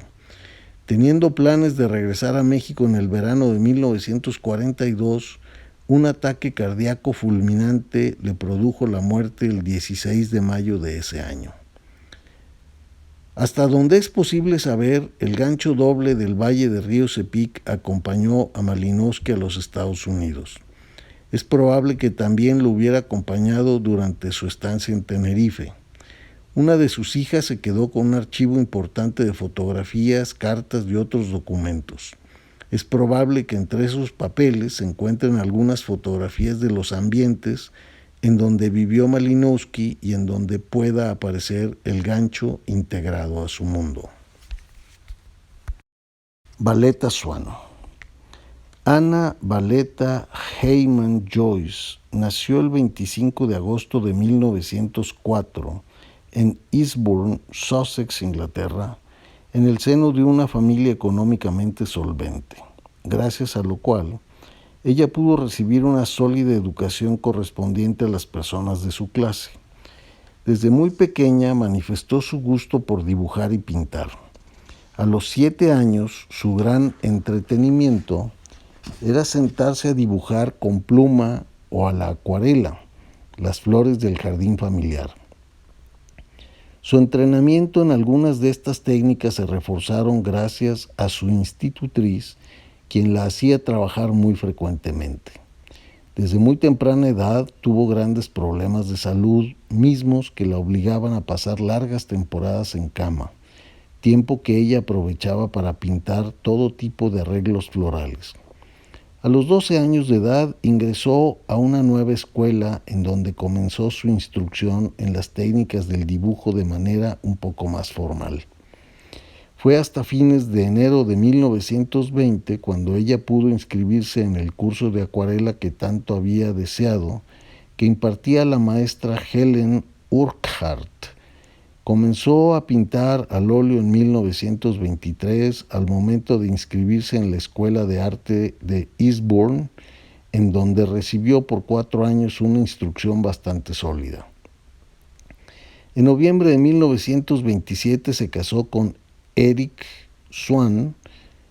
Teniendo planes de regresar a México en el verano de 1942, un ataque cardíaco fulminante le produjo la muerte el 16 de mayo de ese año. Hasta donde es posible saber, el gancho doble del Valle de Río Cepic acompañó a Malinowski a los Estados Unidos. Es probable que también lo hubiera acompañado durante su estancia en Tenerife. Una de sus hijas se quedó con un archivo importante de fotografías, cartas y otros documentos. Es probable que entre esos papeles se encuentren algunas fotografías de los ambientes en donde vivió Malinowski y en donde pueda aparecer el gancho integrado a su mundo. Valletta Swan. Anna Valletta Heyman Joyce nació el 25 de agosto de 1904 en Eastbourne, Sussex, Inglaterra, en el seno de una familia económicamente solvente, gracias a lo cual ella pudo recibir una sólida educación correspondiente a las personas de su clase. Desde muy pequeña manifestó su gusto por dibujar y pintar. A los 7 años, su gran entretenimiento era sentarse a dibujar con pluma o a la acuarela las flores del jardín familiar. Su entrenamiento en algunas de estas técnicas se reforzaron gracias a su institutriz, quien la hacía trabajar muy frecuentemente. Desde muy temprana edad tuvo grandes problemas de salud, mismos que la obligaban a pasar largas temporadas en cama, tiempo que ella aprovechaba para pintar todo tipo de arreglos florales. A los 12 años de edad ingresó a una nueva escuela en donde comenzó su instrucción en las técnicas del dibujo de manera un poco más formal. Fue hasta fines de enero de 1920 cuando ella pudo inscribirse en el curso de acuarela que tanto había deseado, que impartía la maestra Helen Urquhart, Comenzó a pintar al óleo en 1923 al momento de inscribirse en la Escuela de Arte de Eastbourne, en donde recibió por 4 años una instrucción bastante sólida. En noviembre de 1927 se casó con Eric Swan,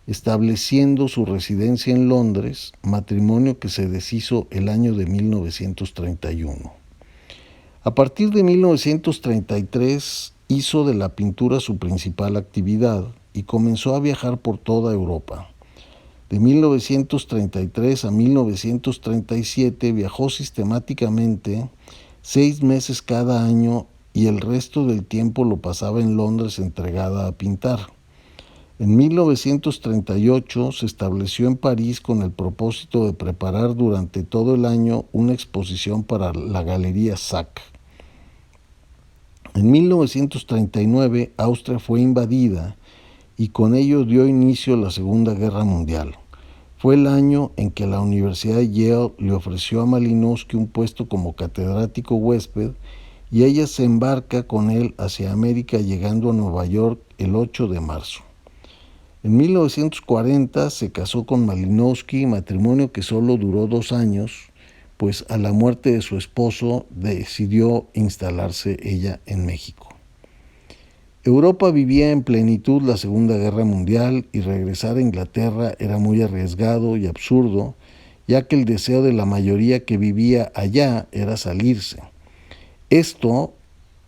estableciendo su residencia en Londres, matrimonio que se deshizo el año de 1931. A partir de 1933 hizo de la pintura su principal actividad y comenzó a viajar por toda Europa. De 1933 a 1937 viajó sistemáticamente 6 meses cada año y el resto del tiempo lo pasaba en Londres entregada a pintar. En 1938 se estableció en París con el propósito de preparar durante todo el año una exposición para la Galería Sack. En 1939 Austria fue invadida y con ello dio inicio la Segunda Guerra Mundial. Fue el año en que la Universidad de Yale le ofreció a Malinowski un puesto como catedrático huésped y ella se embarca con él hacia América llegando a Nueva York el 8 de marzo. En 1940 se casó con Malinowski, matrimonio que solo duró 2 años, pues a la muerte de su esposo decidió instalarse ella en México. Europa vivía en plenitud la Segunda Guerra Mundial y regresar a Inglaterra era muy arriesgado y absurdo, ya que el deseo de la mayoría que vivía allá era salirse. Esto,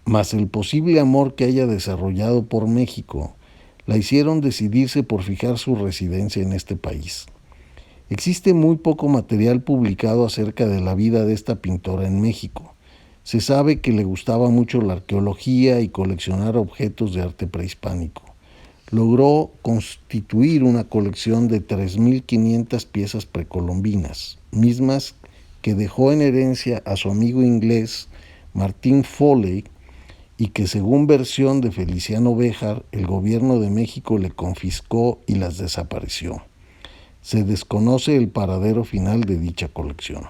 más el posible amor que haya desarrollado por México, la hicieron decidirse por fijar su residencia en este país. Existe muy poco material publicado acerca de la vida de esta pintora en México. Se sabe que le gustaba mucho la arqueología y coleccionar objetos de arte prehispánico. Logró constituir una colección de 3.500 piezas precolombinas, mismas que dejó en herencia a su amigo inglés Martin Foley, y que según versión de Feliciano Béjar, el gobierno de México le confiscó y las desapareció. Se desconoce el paradero final de dicha colección.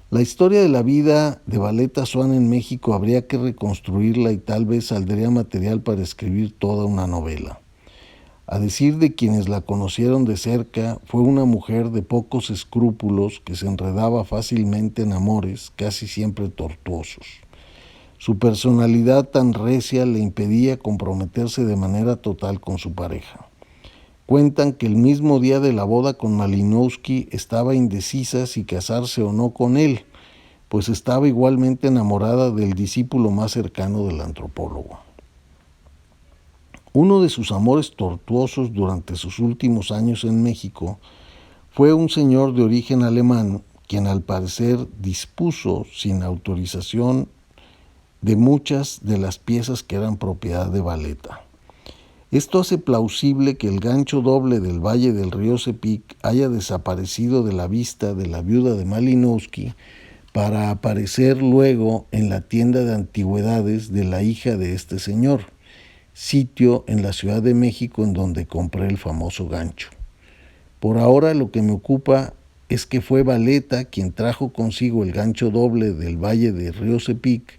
La historia de la vida de Valeta Swan en México habría que reconstruirla y tal vez saldría material para escribir toda una novela. A decir de quienes la conocieron de cerca, fue una mujer de pocos escrúpulos que se enredaba fácilmente en amores, casi siempre tortuosos. Su personalidad tan recia le impedía comprometerse de manera total con su pareja. Cuentan que el mismo día de la boda con Malinowski estaba indecisa si casarse o no con él, pues estaba igualmente enamorada del discípulo más cercano del antropólogo. Uno de sus amores tortuosos durante sus últimos años en México fue un señor de origen alemán, quien al parecer dispuso sin autorización de muchas de las piezas que eran propiedad de Valeta. Esto hace plausible que el gancho doble del Valle del Río Cepic haya desaparecido de la vista de la viuda de Malinowski para aparecer luego en la tienda de antigüedades de la hija de este señor, sitio en la Ciudad de México en donde compré el famoso gancho. Por ahora lo que me ocupa es que fue Valeta quien trajo consigo el gancho doble del Valle del Río Cepic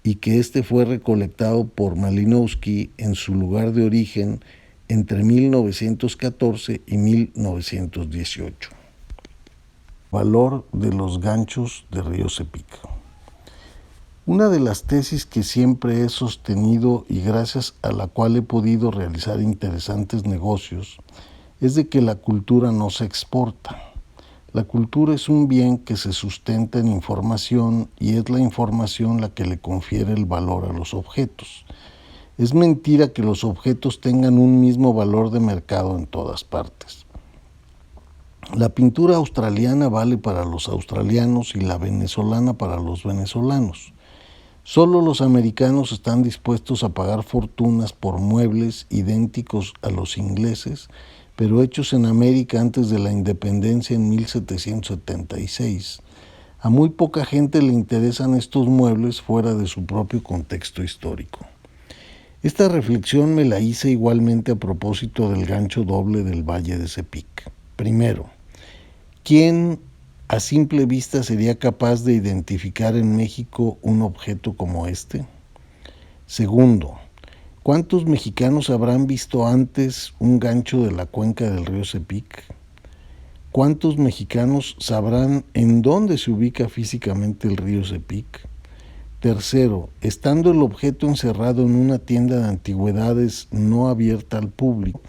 y que este fue recolectado por Malinowski en su lugar de origen entre 1914 y 1918. Valor de los ganchos de Río Cepic. Una de las tesis que siempre he sostenido y gracias a la cual he podido realizar interesantes negocios es de que la cultura no se exporta. La cultura es un bien que se sustenta en información y es la información la que le confiere el valor a los objetos. Es mentira que los objetos tengan un mismo valor de mercado en todas partes. La pintura australiana vale para los australianos y la venezolana para los venezolanos. Solo los americanos están dispuestos a pagar fortunas por muebles idénticos a los ingleses, pero hechos en América antes de la independencia en 1776. A muy poca gente le interesan estos muebles fuera de su propio contexto histórico. Esta reflexión me la hice igualmente a propósito del gancho doble del Valle de Cepic. Primero, ¿quién a simple vista sería capaz de identificar en México un objeto como este? Segundo, ¿cuántos mexicanos habrán visto antes un gancho de la cuenca del río Tepic? ¿Cuántos mexicanos sabrán en dónde se ubica físicamente el río Tepic? Tercero, estando el objeto encerrado en una tienda de antigüedades no abierta al público,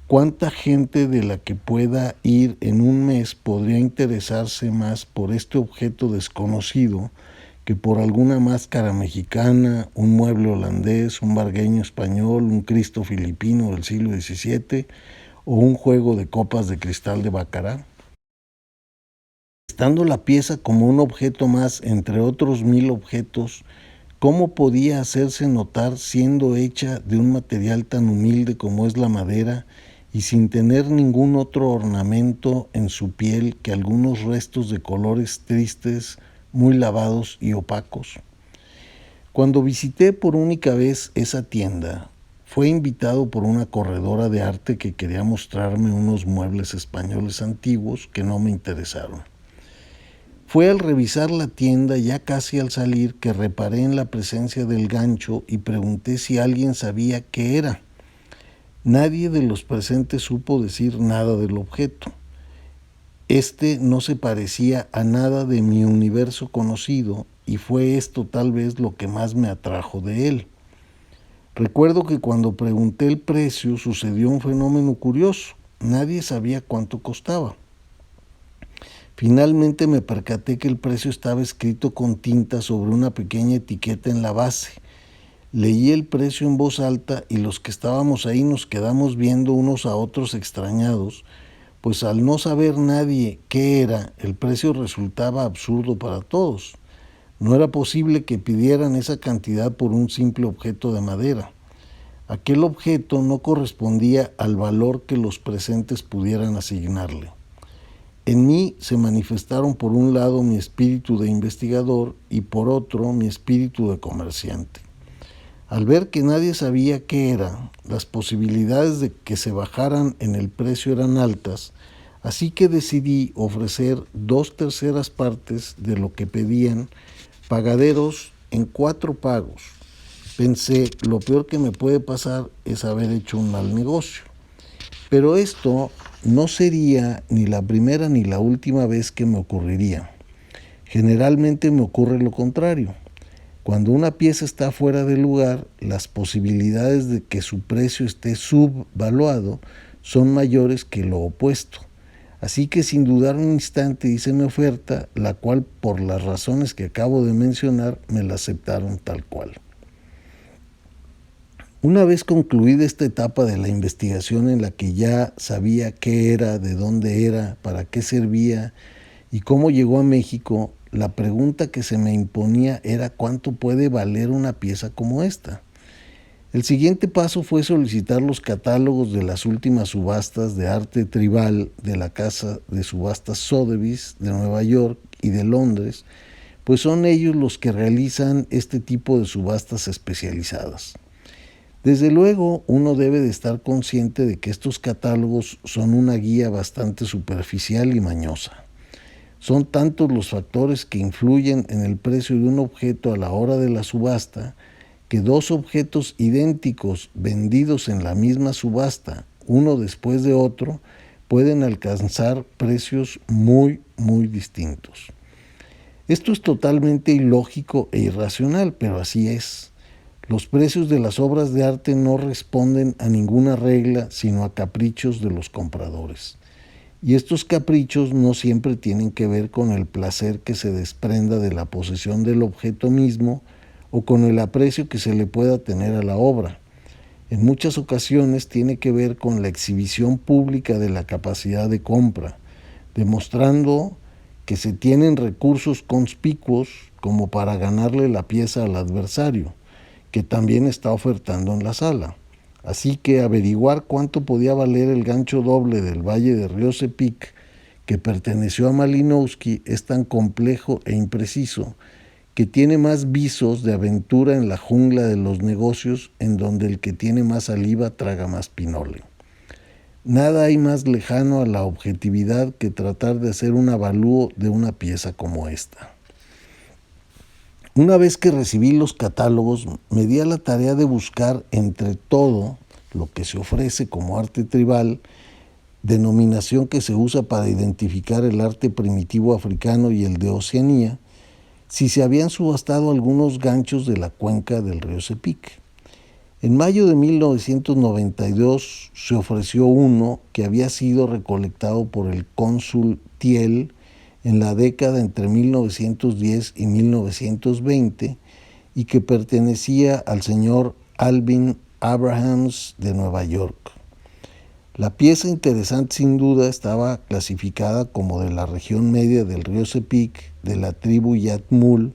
¿cuánta gente de la que pueda ir en un mes podría interesarse más por este objeto desconocido que por alguna máscara mexicana, un mueble holandés, un vargueño español, un Cristo filipino del siglo XVII o un juego de copas de cristal de Baccarat? Estando la pieza como un objeto más entre otros 1000 objetos, ¿cómo podía hacerse notar siendo hecha de un material tan humilde como es la madera y sin tener ningún otro ornamento en su piel que algunos restos de colores tristes, muy lavados y opacos? Cuando visité por única vez esa tienda, fue invitado por una corredora de arte que quería mostrarme unos muebles españoles antiguos que no me interesaron. Fue al revisar la tienda, ya casi al salir, que reparé en la presencia del gancho y pregunté si alguien sabía qué era. Nadie de los presentes supo decir nada del objeto. Este no se parecía a nada de mi universo conocido y fue esto tal vez lo que más me atrajo de él. Recuerdo que cuando pregunté el precio sucedió un fenómeno curioso. Nadie sabía cuánto costaba. Finalmente me percaté que el precio estaba escrito con tinta sobre una pequeña etiqueta en la base. Leí el precio en voz alta y los que estábamos ahí nos quedamos viendo unos a otros extrañados, pues al no saber nadie qué era, el precio resultaba absurdo para todos. No era posible que pidieran esa cantidad por un simple objeto de madera. Aquel objeto no correspondía al valor que los presentes pudieran asignarle. En mí se manifestaron por un lado mi espíritu de investigador y por otro mi espíritu de comerciante. Al ver que nadie sabía qué era, las posibilidades de que se bajaran en el precio eran altas, así que decidí ofrecer 2/3 partes de lo que pedían, pagaderos en 4 pagos. Pensé, lo peor que me puede pasar es haber hecho un mal negocio. Pero esto no sería ni la primera ni la última vez que me ocurriría. Generalmente me ocurre lo contrario. Cuando una pieza está fuera de lugar, las posibilidades de que su precio esté subvaluado son mayores que lo opuesto. Así que sin dudar un instante hice mi oferta, la cual por las razones que acabo de mencionar me la aceptaron tal cual. Una vez concluida esta etapa de la investigación en la que ya sabía qué era, de dónde era, para qué servía y cómo llegó a México, la pregunta que se me imponía era cuánto puede valer una pieza como esta. El siguiente paso fue solicitar los catálogos de las últimas subastas de arte tribal de la casa de subastas Sotheby's de Nueva York y de Londres, pues son ellos los que realizan este tipo de subastas especializadas. Desde luego, uno debe de estar consciente de que estos catálogos son una guía bastante superficial y mañosa. Son tantos los factores que influyen en el precio de un objeto a la hora de la subasta que 2 objetos idénticos vendidos en la misma subasta, uno después de otro, pueden alcanzar precios muy, muy distintos. Esto es totalmente ilógico e irracional, pero así es. Los precios de las obras de arte no responden a ninguna regla, sino a caprichos de los compradores. Y estos caprichos no siempre tienen que ver con el placer que se desprenda de la posesión del objeto mismo o con el aprecio que se le pueda tener a la obra. En muchas ocasiones tiene que ver con la exhibición pública de la capacidad de compra, demostrando que se tienen recursos conspicuos como para ganarle la pieza al adversario, que también está ofertando en la sala. Así que averiguar cuánto podía valer el gancho doble del Valle de Río Tepic, que perteneció a Malinowski, es tan complejo e impreciso que tiene más visos de aventura en la jungla de los negocios, en donde el que tiene más saliva traga más pinole. Nada hay más lejano a la objetividad que tratar de hacer un avalúo de una pieza como esta. Una vez que recibí los catálogos, me di a la tarea de buscar entre todo lo que se ofrece como arte tribal, denominación que se usa para identificar el arte primitivo africano y el de Oceanía, si se habían subastado algunos ganchos de la cuenca del río Sepic. En mayo de 1992 se ofreció uno que había sido recolectado por el cónsul Thiel en la década entre 1910 y 1920 y que pertenecía al señor Alvin Abrahams de Nueva York. La pieza interesante sin duda estaba clasificada como de la región media del río Sepic, de la tribu Yatmul,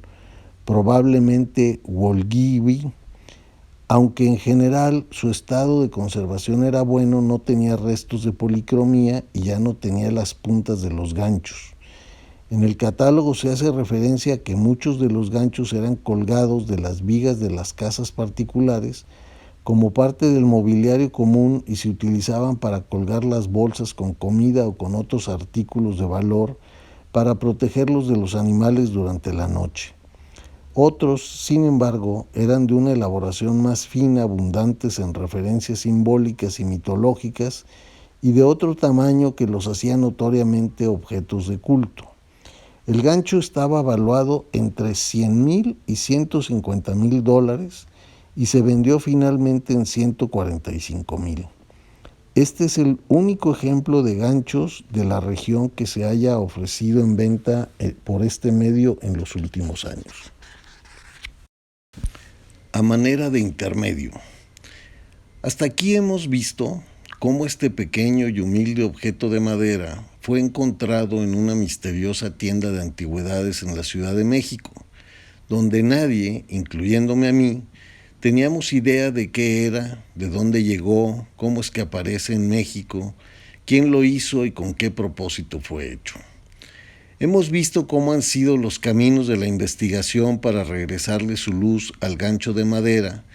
probablemente Wolgiwi, aunque en general su estado de conservación era bueno, no tenía restos de policromía y ya no tenía las puntas de los ganchos. En el catálogo se hace referencia a que muchos de los ganchos eran colgados de las vigas de las casas particulares como parte del mobiliario común y se utilizaban para colgar las bolsas con comida o con otros artículos de valor para protegerlos de los animales durante la noche. Otros, sin embargo, eran de una elaboración más fina, abundantes en referencias simbólicas y mitológicas y de otro tamaño que los hacía notoriamente objetos de culto. El gancho estaba valuado entre $100,000 y $150,000 y se vendió finalmente en $145,000. Este es el único ejemplo de ganchos de la región que se haya ofrecido en venta por este medio en los últimos años. A manera de intermedio. Hasta aquí hemos visto cómo este pequeño y humilde objeto de madera fue encontrado en una misteriosa tienda de antigüedades en la Ciudad de México, donde nadie, incluyéndome a mí, teníamos idea de qué era, de dónde llegó, cómo es que aparece en México, quién lo hizo y con qué propósito fue hecho. Hemos visto cómo han sido los caminos de la investigación para regresarle su luz al gancho de madera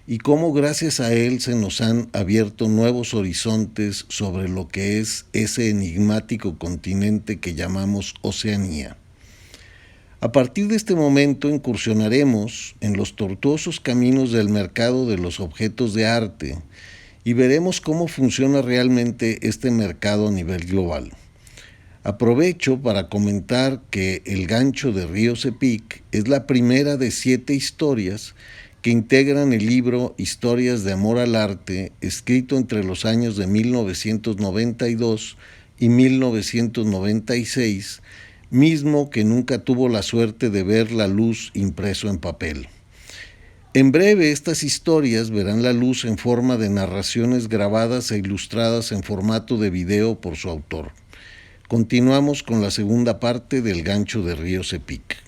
y cómo gracias a él se nos han abierto nuevos horizontes sobre lo que es ese enigmático continente que llamamos Oceanía. A partir de este momento incursionaremos en los tortuosos caminos del mercado de los objetos de arte y veremos cómo funciona realmente este mercado a nivel global. Aprovecho para comentar que El gancho de Río Sepic es la primera de 7 historias que integran el libro Historias de Amor al Arte, escrito entre los años de 1992 y 1996, mismo que nunca tuvo la suerte de ver la luz impreso en papel. En breve estas historias verán la luz en forma de narraciones grabadas e ilustradas en formato de video por su autor. Continuamos con la segunda parte del gancho de Río Sepic.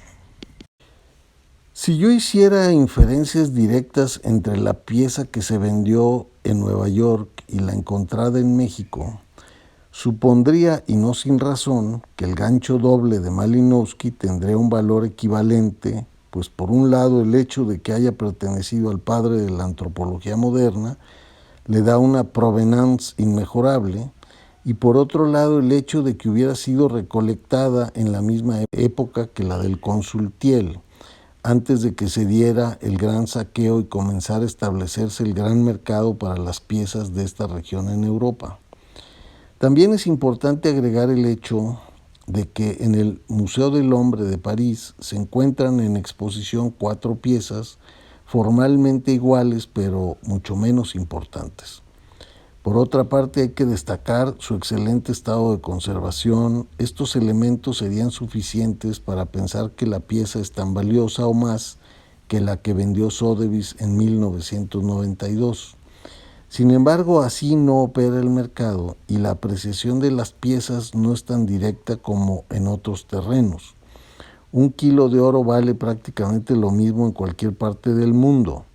Si yo hiciera inferencias directas entre la pieza que se vendió en Nueva York y la encontrada en México, supondría, y no sin razón, que el gancho doble de Malinowski tendría un valor equivalente, pues por un lado el hecho de que haya pertenecido al padre de la antropología moderna le da una provenance inmejorable, y por otro lado el hecho de que hubiera sido recolectada en la misma época que la del cónsul Thiel, antes de que se diera el gran saqueo y comenzara a establecerse el gran mercado para las piezas de esta región en Europa. También es importante agregar el hecho de que en el Museo del Hombre de París se encuentran en exposición 4 piezas formalmente iguales pero mucho menos importantes. Por otra parte, hay que destacar su excelente estado de conservación. Estos elementos serían suficientes para pensar que la pieza es tan valiosa o más que la que vendió Sotheby's en 1992. Sin embargo, así no opera el mercado y la apreciación de las piezas no es tan directa como en otros terrenos. 1 kilo de oro vale prácticamente lo mismo en cualquier parte del mundo.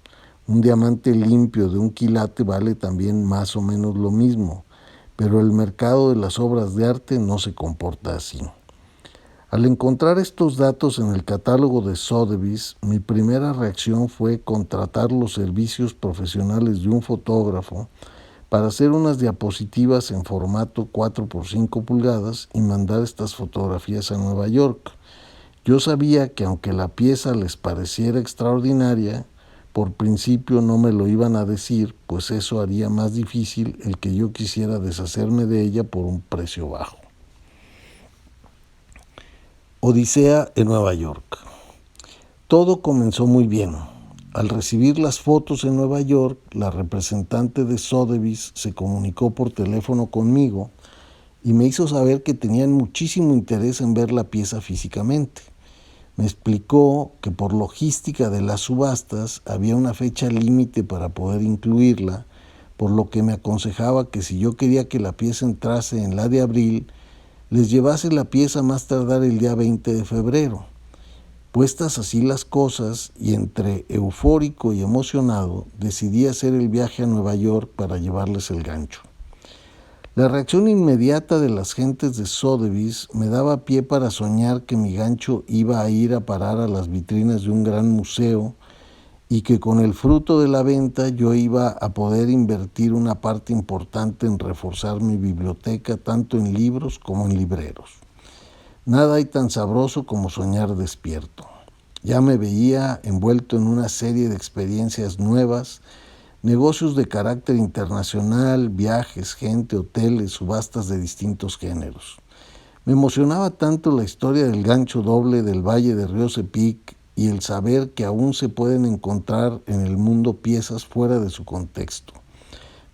Un diamante limpio de 1 quilate vale también más o menos lo mismo, pero el mercado de las obras de arte no se comporta así. Al encontrar estos datos en el catálogo de Sotheby's, mi primera reacción fue contratar los servicios profesionales de un fotógrafo para hacer unas diapositivas en formato 4x5 pulgadas y mandar estas fotografías a Nueva York. Yo sabía que aunque la pieza les pareciera extraordinaria, por principio no me lo iban a decir, pues eso haría más difícil el que yo quisiera deshacerme de ella por un precio bajo. Odisea en Nueva York. Todo comenzó muy bien. Al recibir las fotos en Nueva York, la representante de Sotheby's se comunicó por teléfono conmigo y me hizo saber que tenían muchísimo interés en ver la pieza físicamente. Me explicó que por logística de las subastas había una fecha límite para poder incluirla, por lo que me aconsejaba que si yo quería que la pieza entrase en la de abril, les llevase la pieza más tardar el día 20 de febrero. Puestas así las cosas, y entre eufórico y emocionado, decidí hacer el viaje a Nueva York para llevarles el gancho. La reacción inmediata de las gentes de Sotheby's me daba pie para soñar que mi gancho iba a ir a parar a las vitrinas de un gran museo y que con el fruto de la venta yo iba a poder invertir una parte importante en reforzar mi biblioteca tanto en libros como en libreros. Nada hay tan sabroso como soñar despierto. Ya me veía envuelto en una serie de experiencias nuevas, negocios de carácter internacional, viajes, gente, hoteles, subastas de distintos géneros. Me emocionaba tanto la historia del gancho doble del Valle de Río Tepic y el saber que aún se pueden encontrar en el mundo piezas fuera de su contexto.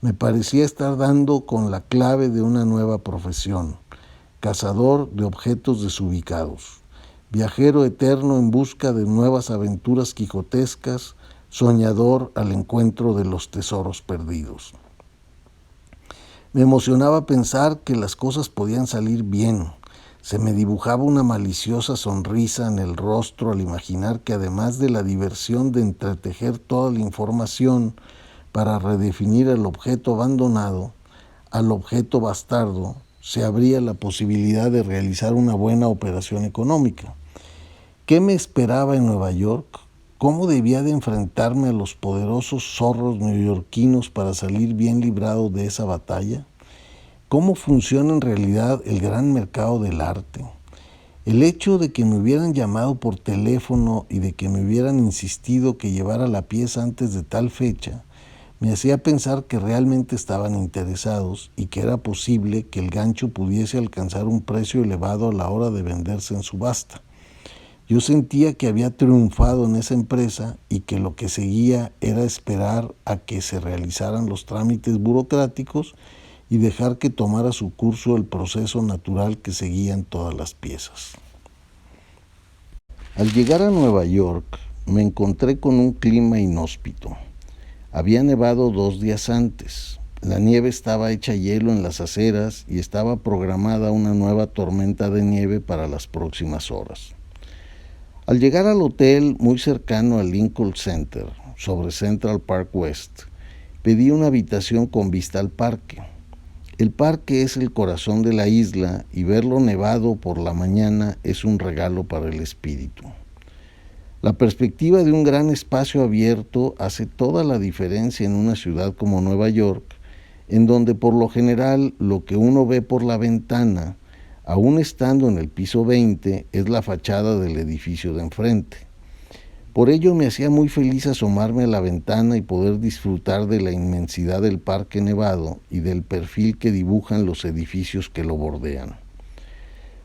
Me parecía estar dando con la clave de una nueva profesión, cazador de objetos desubicados, viajero eterno en busca de nuevas aventuras quijotescas, soñador al encuentro de los tesoros perdidos. Me emocionaba pensar que las cosas podían salir bien. Se me dibujaba una maliciosa sonrisa en el rostro al imaginar que además de la diversión de entretejer toda la información para redefinir el objeto abandonado, al objeto bastardo, se abría la posibilidad de realizar una buena operación económica. ¿Qué me esperaba en Nueva York? ¿Cómo debía de enfrentarme a los poderosos zorros neoyorquinos para salir bien librado de esa batalla? ¿Cómo funciona en realidad el gran mercado del arte? El hecho de que me hubieran llamado por teléfono y de que me hubieran insistido que llevara la pieza antes de tal fecha, me hacía pensar que realmente estaban interesados y que era posible que el gancho pudiese alcanzar un precio elevado a la hora de venderse en subasta. Yo sentía que había triunfado en esa empresa y que lo que seguía era esperar a que se realizaran los trámites burocráticos y dejar que tomara su curso el proceso natural que seguían todas las piezas. Al llegar a Nueva York, me encontré con un clima inhóspito. Había nevado 2 días antes. La nieve estaba hecha hielo en las aceras y estaba programada una nueva tormenta de nieve para las próximas horas. Al llegar al hotel muy cercano al Lincoln Center, sobre Central Park West, pedí una habitación con vista al parque. El parque es el corazón de la isla y verlo nevado por la mañana es un regalo para el espíritu. La perspectiva de un gran espacio abierto hace toda la diferencia en una ciudad como Nueva York, en donde por lo general lo que uno ve por la ventana, aún estando en el piso 20, es la fachada del edificio de enfrente. Por ello me hacía muy feliz asomarme a la ventana y poder disfrutar de la inmensidad del parque nevado y del perfil que dibujan los edificios que lo bordean.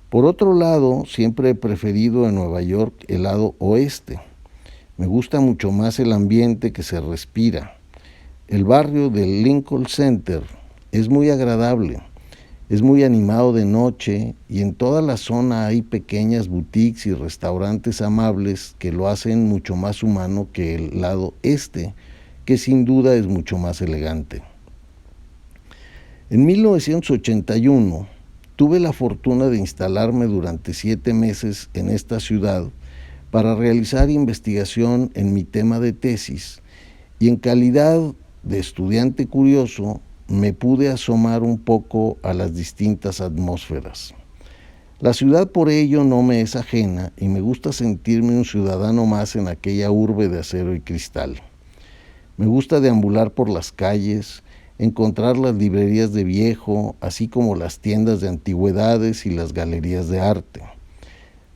Por otro lado, siempre he preferido en Nueva York el lado oeste. Me gusta mucho más el ambiente que se respira. El barrio del Lincoln Center es muy agradable. Es muy animado de noche y en toda la zona hay pequeñas boutiques y restaurantes amables que lo hacen mucho más humano que el lado este, que sin duda es mucho más elegante. En 1981 tuve la fortuna de instalarme durante 7 meses en esta ciudad para realizar investigación en mi tema de tesis y en calidad de estudiante curioso me pude asomar un poco a las distintas atmósferas. La ciudad por ello no me es ajena y me gusta sentirme un ciudadano más en aquella urbe de acero y cristal. Me gusta deambular por las calles, encontrar las librerías de viejo, así como las tiendas de antigüedades y las galerías de arte.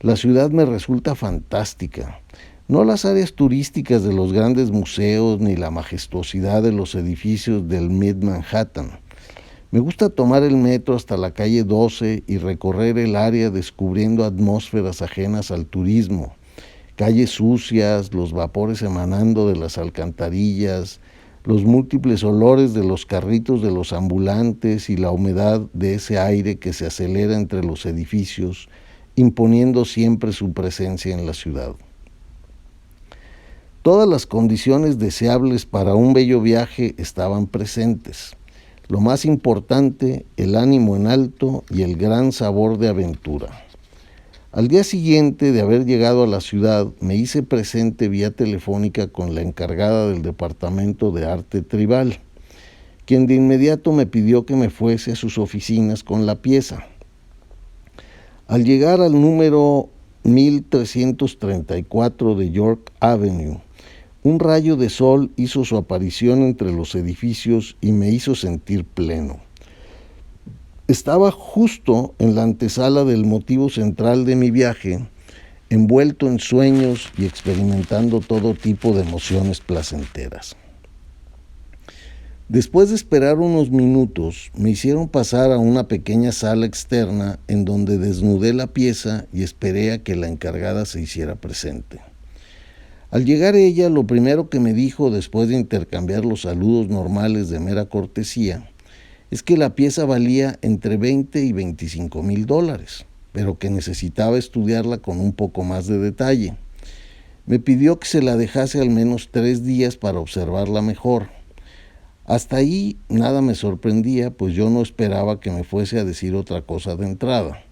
La ciudad me resulta fantástica. No las áreas turísticas de los grandes museos ni la majestuosidad de los edificios del Mid-Manhattan. Me gusta tomar el metro hasta la calle 12 y recorrer el área descubriendo atmósferas ajenas al turismo. Calles sucias, los vapores emanando de las alcantarillas, los múltiples olores de los carritos de los ambulantes y la humedad de ese aire que se acelera entre los edificios, imponiendo siempre su presencia en la ciudad. Todas las condiciones deseables para un bello viaje estaban presentes. Lo más importante, el ánimo en alto y el gran sabor de aventura. Al día siguiente de haber llegado a la ciudad, me hice presente vía telefónica con la encargada del departamento de arte tribal, quien de inmediato me pidió que me fuese a sus oficinas con la pieza. Al llegar al número 1334 de York Avenue, un rayo de sol hizo su aparición entre los edificios y me hizo sentir pleno. Estaba justo en la antesala del motivo central de mi viaje, envuelto en sueños y experimentando todo tipo de emociones placenteras. Después de esperar unos minutos, me hicieron pasar a una pequeña sala externa en donde desnudé la pieza y esperé a que la encargada se hiciera presente. Al llegar ella, lo primero que me dijo después de intercambiar los saludos normales de mera cortesía es que la pieza valía entre $20 y $25,000, pero que necesitaba estudiarla con un poco más de detalle. Me pidió que se la dejase al menos 3 días para observarla mejor. Hasta ahí nada me sorprendía, pues yo no esperaba que me fuese a decir otra cosa de entrada.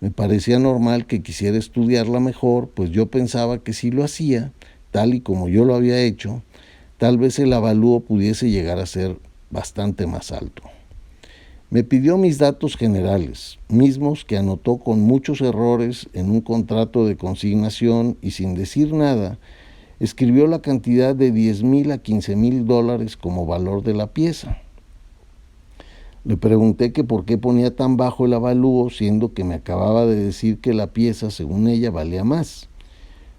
Me parecía normal que quisiera estudiarla mejor, pues yo pensaba que si lo hacía, tal y como yo lo había hecho, tal vez el avalúo pudiese llegar a ser bastante más alto. Me pidió mis datos generales, mismos que anotó con muchos errores en un contrato de consignación y sin decir nada, escribió la cantidad de $10,000 a $15,000 como valor de la pieza. Le pregunté que por qué ponía tan bajo el avalúo, siendo que me acababa de decir que la pieza, según ella, valía más.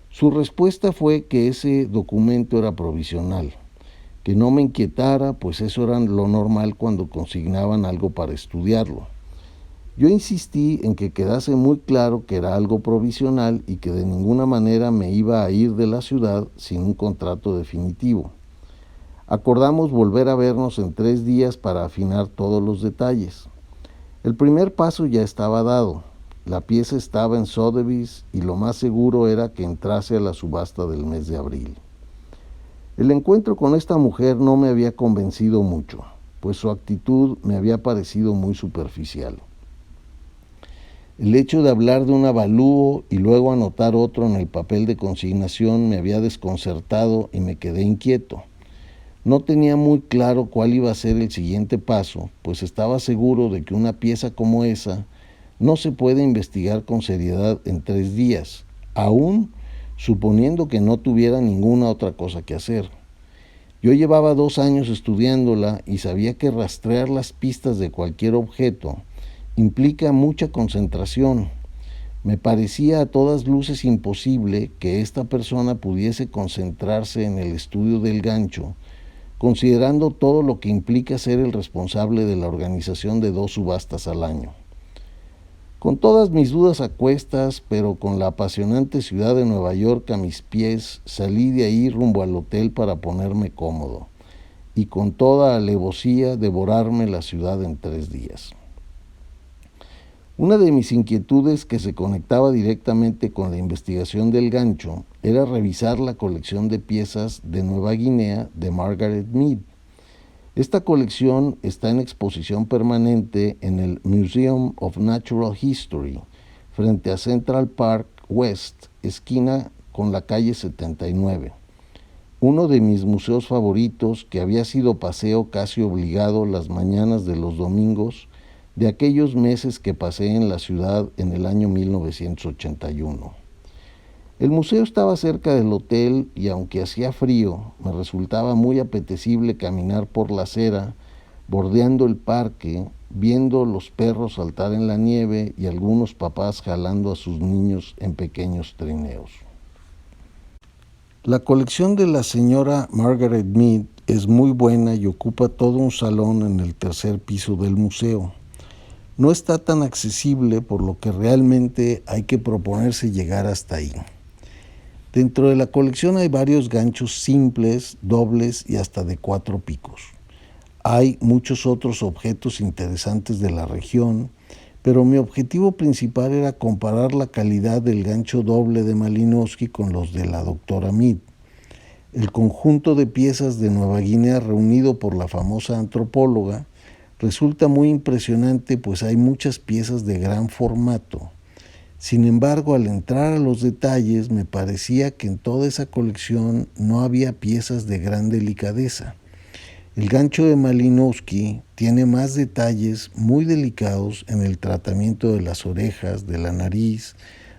Su respuesta fue que ese documento era provisional, que no me inquietara, pues eso era lo normal cuando consignaban algo para estudiarlo. Yo insistí en que quedase muy claro que era algo provisional y que de ninguna manera me iba a ir de la ciudad sin un contrato definitivo. Acordamos volver a vernos en 3 días para afinar todos los detalles. El primer paso ya estaba dado. La pieza estaba en Sotheby's y lo más seguro era que entrase a la subasta del mes de abril. El encuentro con esta mujer no me había convencido mucho, pues su actitud me había parecido muy superficial. El hecho de hablar de un avalúo y luego anotar otro en el papel de consignación me había desconcertado y me quedé inquieto. No tenía muy claro cuál iba a ser el siguiente paso, pues estaba seguro de que una pieza como esa no se puede investigar con seriedad en 3 días, aún suponiendo que no tuviera ninguna otra cosa que hacer. Yo llevaba 2 años estudiándola y sabía que rastrear las pistas de cualquier objeto implica mucha concentración. Me parecía a todas luces imposible que esta persona pudiese concentrarse en el estudio del gancho, considerando todo lo que implica ser el responsable de la organización de 2 subastas al año. Con todas mis dudas a cuestas, pero con la apasionante ciudad de Nueva York a mis pies, salí de ahí rumbo al hotel para ponerme cómodo y con toda alevosía devorarme la ciudad en 3 días. Una de mis inquietudes que se conectaba directamente con la investigación del gancho era revisar la colección de piezas de Nueva Guinea de Margaret Mead. Esta colección está en exposición permanente en el Museum of Natural History, frente a Central Park West, esquina con la calle 79. Uno de mis museos favoritos, que había sido paseo casi obligado las mañanas de los domingos de aquellos meses que pasé en la ciudad en el año 1981. El museo estaba cerca del hotel y aunque hacía frío, me resultaba muy apetecible caminar por la acera, bordeando el parque, viendo los perros saltar en la nieve y algunos papás jalando a sus niños en pequeños trineos. La colección de la señora Margaret Mead es muy buena y ocupa todo un salón en el tercer piso del museo. No está tan accesible, por lo que realmente hay que proponerse llegar hasta ahí. Dentro de la colección hay varios ganchos simples, dobles y hasta de 4 picos. Hay muchos otros objetos interesantes de la región, pero mi objetivo principal era comparar la calidad del gancho doble de Malinowski con los de la doctora Mead. El conjunto de piezas de Nueva Guinea reunido por la famosa antropóloga resulta muy impresionante, pues hay muchas piezas de gran formato. Sin embargo, al entrar a los detalles, me parecía que en toda esa colección no había piezas de gran delicadeza. El gancho de Malinowski tiene más detalles muy delicados en el tratamiento de las orejas, de la nariz,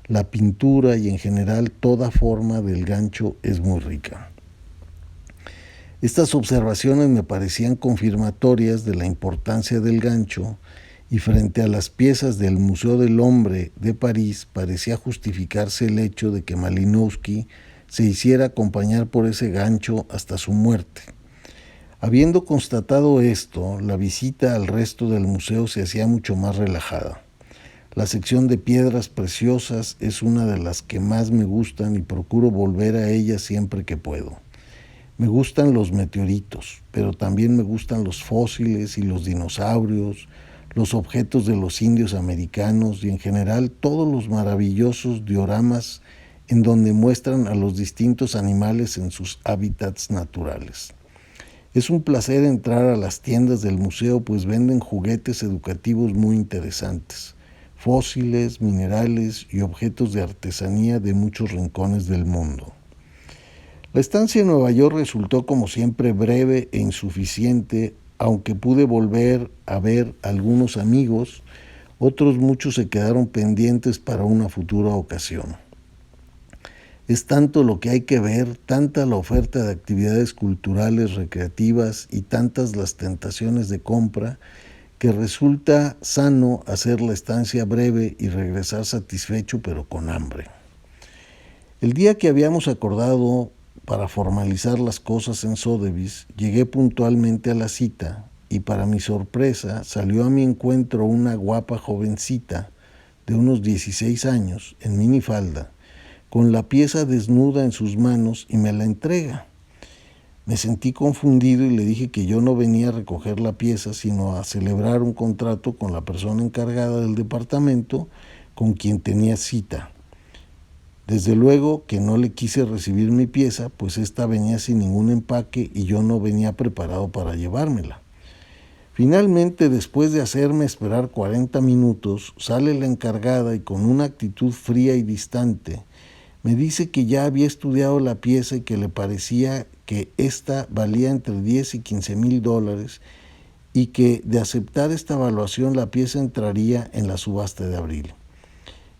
la pintura y en general toda forma del gancho es muy rica. Estas observaciones me parecían confirmatorias de la importancia del gancho y frente a las piezas del Museo del Hombre de París parecía justificarse el hecho de que Malinowski se hiciera acompañar por ese gancho hasta su muerte. Habiendo constatado esto, la visita al resto del museo se hacía mucho más relajada. La sección de piedras preciosas es una de las que más me gustan y procuro volver a ella siempre que puedo. Me gustan los meteoritos, pero también me gustan los fósiles y los dinosaurios, los objetos de los indios americanos y en general todos los maravillosos dioramas en donde muestran a los distintos animales en sus hábitats naturales. Es un placer entrar a las tiendas del museo, pues venden juguetes educativos muy interesantes, fósiles, minerales y objetos de artesanía de muchos rincones del mundo. La estancia en Nueva York resultó como siempre breve e insuficiente, aunque pude volver a ver a algunos amigos, otros muchos se quedaron pendientes para una futura ocasión. Es tanto lo que hay que ver, tanta la oferta de actividades culturales, recreativas y tantas las tentaciones de compra, que resulta sano hacer la estancia breve y regresar satisfecho pero con hambre. El día que habíamos acordado para formalizar las cosas en Sotheby's, llegué puntualmente a la cita y para mi sorpresa salió a mi encuentro una guapa jovencita de unos 16 años en minifalda, con la pieza desnuda en sus manos y me la entrega. Me sentí confundido y le dije que yo no venía a recoger la pieza, sino a celebrar un contrato con la persona encargada del departamento con quien tenía cita. Desde luego que no le quise recibir mi pieza, pues esta venía sin ningún empaque y yo no venía preparado para llevármela. Finalmente, después de hacerme esperar 40 minutos, sale la encargada y con una actitud fría y distante, me dice que ya había estudiado la pieza y que le parecía que esta valía entre 10 y 15 mil dólares y que de aceptar esta evaluación la pieza entraría en la subasta de abril.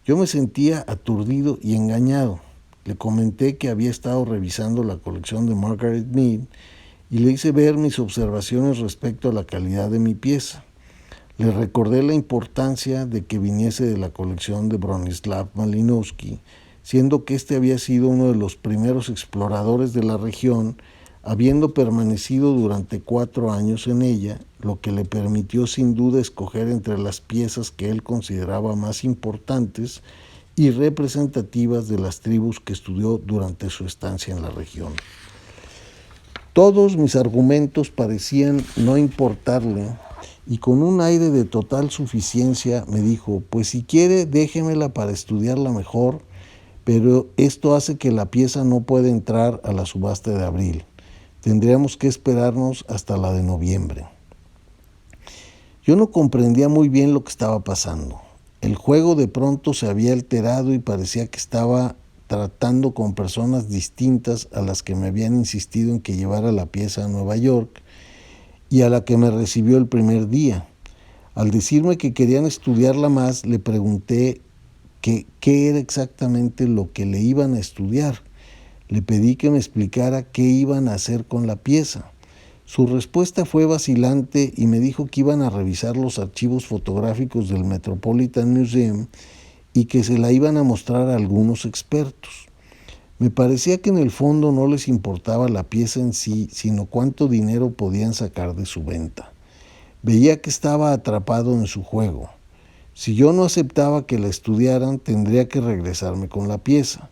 Yo me sentía aturdido y engañado. Le comenté que había estado revisando la colección de Margaret Mead y le hice ver mis observaciones respecto a la calidad de mi pieza. Le recordé la importancia de que viniese de la colección de Bronislaw Malinowski, siendo que este había sido uno de los primeros exploradores de la región, habiendo permanecido durante 4 años en ella, lo que le permitió sin duda escoger entre las piezas que él consideraba más importantes y representativas de las tribus que estudió durante su estancia en la región. Todos mis argumentos parecían no importarle y con un aire de total suficiencia me dijo, pues si quiere déjemela para estudiarla mejor, pero esto hace que la pieza no pueda entrar a la subasta de abril. Tendríamos que esperarnos hasta la de noviembre. Yo no comprendía muy bien lo que estaba pasando. El juego de pronto se había alterado y parecía que estaba tratando con personas distintas a las que me habían insistido en que llevara la pieza a Nueva York y a la que me recibió el primer día. Al decirme que querían estudiarla más, le pregunté qué era exactamente lo que le iban a estudiar. Le pedí que me explicara qué iban a hacer con la pieza. Su respuesta fue vacilante y me dijo que iban a revisar los archivos fotográficos del Metropolitan Museum y que se la iban a mostrar a algunos expertos. Me parecía que en el fondo no les importaba la pieza en sí, sino cuánto dinero podían sacar de su venta. Veía que estaba atrapado en su juego. Si yo no aceptaba que la estudiaran, tendría que regresarme con la pieza.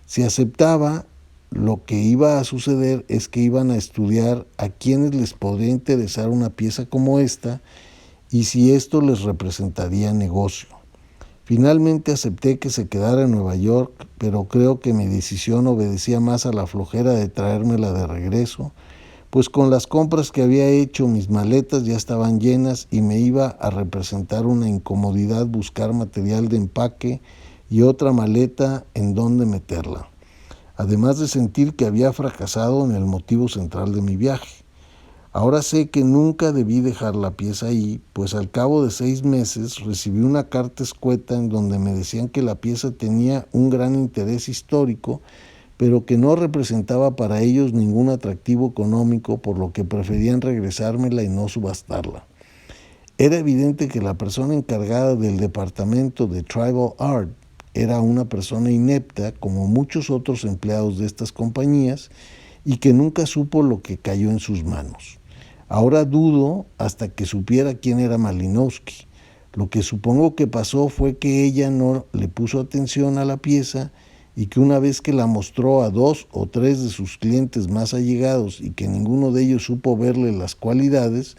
Si aceptaba, lo que iba a suceder es que iban a estudiar a quienes les podría interesar una pieza como esta y si esto les representaría negocio. Finalmente acepté que se quedara en Nueva York, pero creo que mi decisión obedecía más a la flojera de traérmela de regreso, pues con las compras que había hecho mis maletas ya estaban llenas y me iba a representar una incomodidad buscar material de empaque y otra maleta en donde meterla, además de sentir que había fracasado en el motivo central de mi viaje. Ahora sé que nunca debí dejar la pieza ahí, pues al cabo de 6 meses recibí una carta escueta en donde me decían que la pieza tenía un gran interés histórico, pero que no representaba para ellos ningún atractivo económico, por lo que preferían regresármela y no subastarla. Era evidente que la persona encargada del departamento de Tribal Art era una persona inepta, como muchos otros empleados de estas compañías, y que nunca supo lo que cayó en sus manos. Ahora dudo hasta que supiera quién era Malinowski. Lo que supongo que pasó fue que ella no le puso atención a la pieza y que una vez que la mostró a 2 o 3 de sus clientes más allegados y que ninguno de ellos supo verle las cualidades,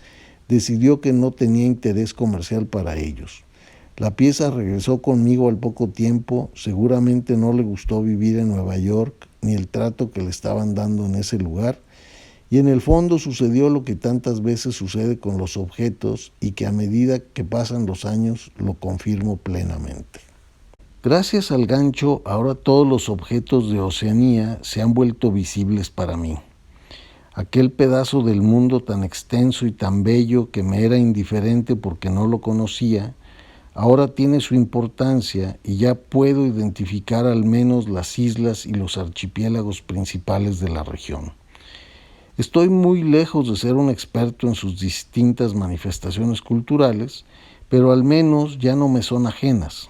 decidió que no tenía interés comercial para ellos. La pieza regresó conmigo al poco tiempo. Seguramente no le gustó vivir en Nueva York ni el trato que le estaban dando en ese lugar, y en el fondo sucedió lo que tantas veces sucede con los objetos y que a medida que pasan los años lo confirmo plenamente. Gracias al gancho, ahora todos los objetos de Oceanía se han vuelto visibles para mí. Aquel pedazo del mundo tan extenso y tan bello que me era indiferente porque no lo conocía, ahora tiene su importancia y ya puedo identificar al menos las islas y los archipiélagos principales de la región. Estoy muy lejos de ser un experto en sus distintas manifestaciones culturales, pero al menos ya no me son ajenas.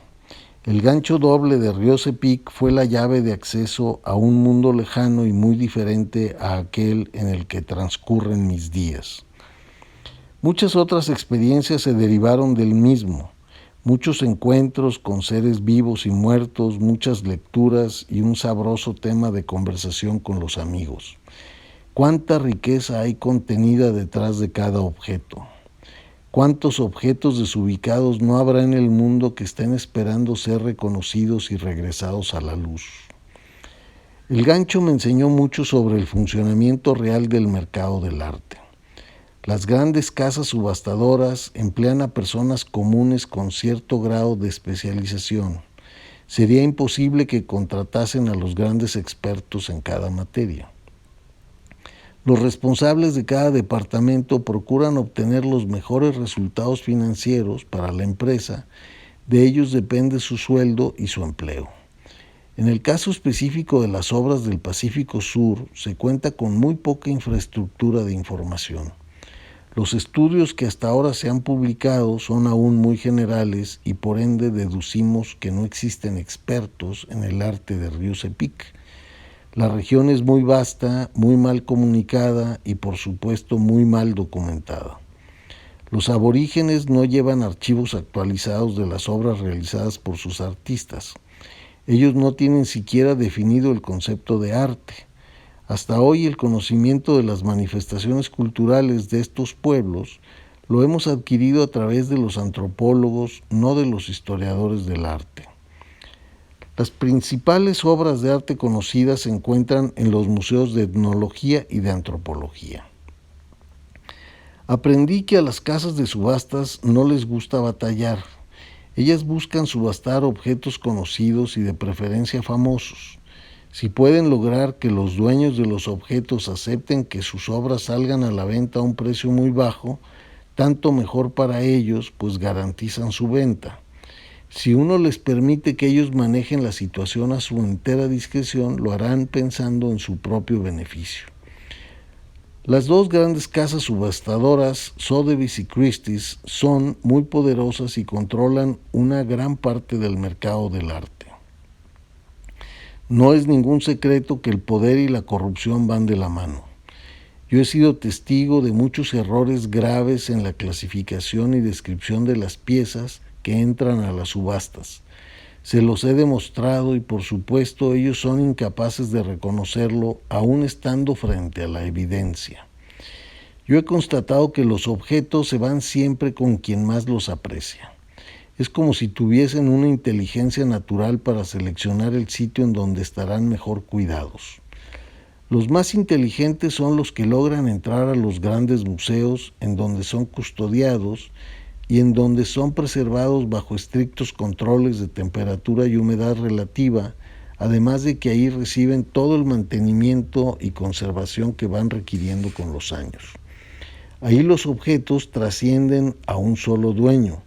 El gancho doble de Riose Peak fue la llave de acceso a un mundo lejano y muy diferente a aquel en el que transcurren mis días. Muchas otras experiencias se derivaron del mismo. Muchos encuentros con seres vivos y muertos, muchas lecturas y un sabroso tema de conversación con los amigos. ¿Cuánta riqueza hay contenida detrás de cada objeto? ¿Cuántos objetos desubicados no habrá en el mundo que estén esperando ser reconocidos y regresados a la luz? El gancho me enseñó mucho sobre el funcionamiento real del mercado del arte. Las grandes casas subastadoras emplean a personas comunes con cierto grado de especialización. Sería imposible que contratasen a los grandes expertos en cada materia. Los responsables de cada departamento procuran obtener los mejores resultados financieros para la empresa. De ellos depende su sueldo y su empleo. En el caso específico de las obras del Pacífico Sur, se cuenta con muy poca infraestructura de información. Los estudios que hasta ahora se han publicado son aún muy generales y por ende deducimos que no existen expertos en el arte de Riose Peak. La región es muy vasta, muy mal comunicada y por supuesto muy mal documentada. Los aborígenes no llevan archivos actualizados de las obras realizadas por sus artistas. Ellos no tienen siquiera definido el concepto de arte. Hasta hoy el conocimiento de las manifestaciones culturales de estos pueblos lo hemos adquirido a través de los antropólogos, no de los historiadores del arte. Las principales obras de arte conocidas se encuentran en los museos de etnología y de antropología. Aprendí que a las casas de subastas no les gusta batallar. Ellas buscan subastar objetos conocidos y de preferencia famosos. Si pueden lograr que los dueños de los objetos acepten que sus obras salgan a la venta a un precio muy bajo, tanto mejor para ellos, pues garantizan su venta. Si uno les permite que ellos manejen la situación a su entera discreción, lo harán pensando en su propio beneficio. Las dos grandes casas subastadoras, Sotheby's y Christie's, son muy poderosas y controlan una gran parte del mercado del arte. No es ningún secreto que el poder y la corrupción van de la mano. Yo he sido testigo de muchos errores graves en la clasificación y descripción de las piezas que entran a las subastas. Se los he demostrado y por supuesto ellos son incapaces de reconocerlo aún estando frente a la evidencia. Yo he constatado que los objetos se van siempre con quien más los aprecia. Es como si tuviesen una inteligencia natural para seleccionar el sitio en donde estarán mejor cuidados. Los más inteligentes son los que logran entrar a los grandes museos en donde son custodiados y en donde son preservados bajo estrictos controles de temperatura y humedad relativa, además de que ahí reciben todo el mantenimiento y conservación que van requiriendo con los años. Ahí los objetos trascienden a un solo dueño,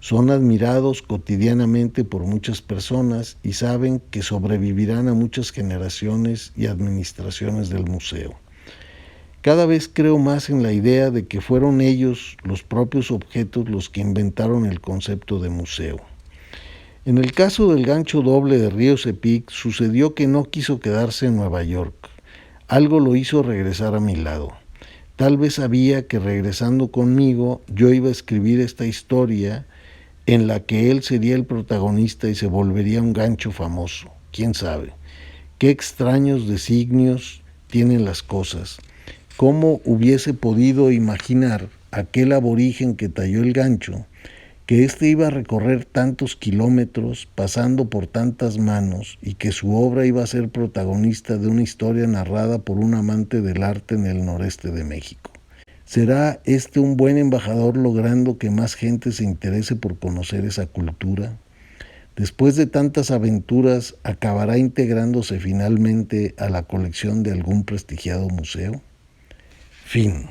son admirados cotidianamente por muchas personas y saben que sobrevivirán a muchas generaciones y administraciones del museo. Cada vez creo más en la idea de que fueron ellos, los propios objetos, los que inventaron el concepto de museo. En el caso del gancho doble de Río Cepic, sucedió que no quiso quedarse en Nueva York. Algo lo hizo regresar a mi lado. Tal vez sabía que regresando conmigo yo iba a escribir esta historia en la que él sería el protagonista y se volvería un gancho famoso. ¿Quién sabe? Qué extraños designios tienen las cosas. ¿Cómo hubiese podido imaginar aquel aborigen que talló el gancho, que éste iba a recorrer tantos kilómetros, pasando por tantas manos, y que su obra iba a ser protagonista de una historia narrada por un amante del arte en el noreste de México? ¿Será este un buen embajador logrando que más gente se interese por conocer esa cultura? Después de tantas aventuras, ¿acabará integrándose finalmente a la colección de algún prestigiado museo? Fin.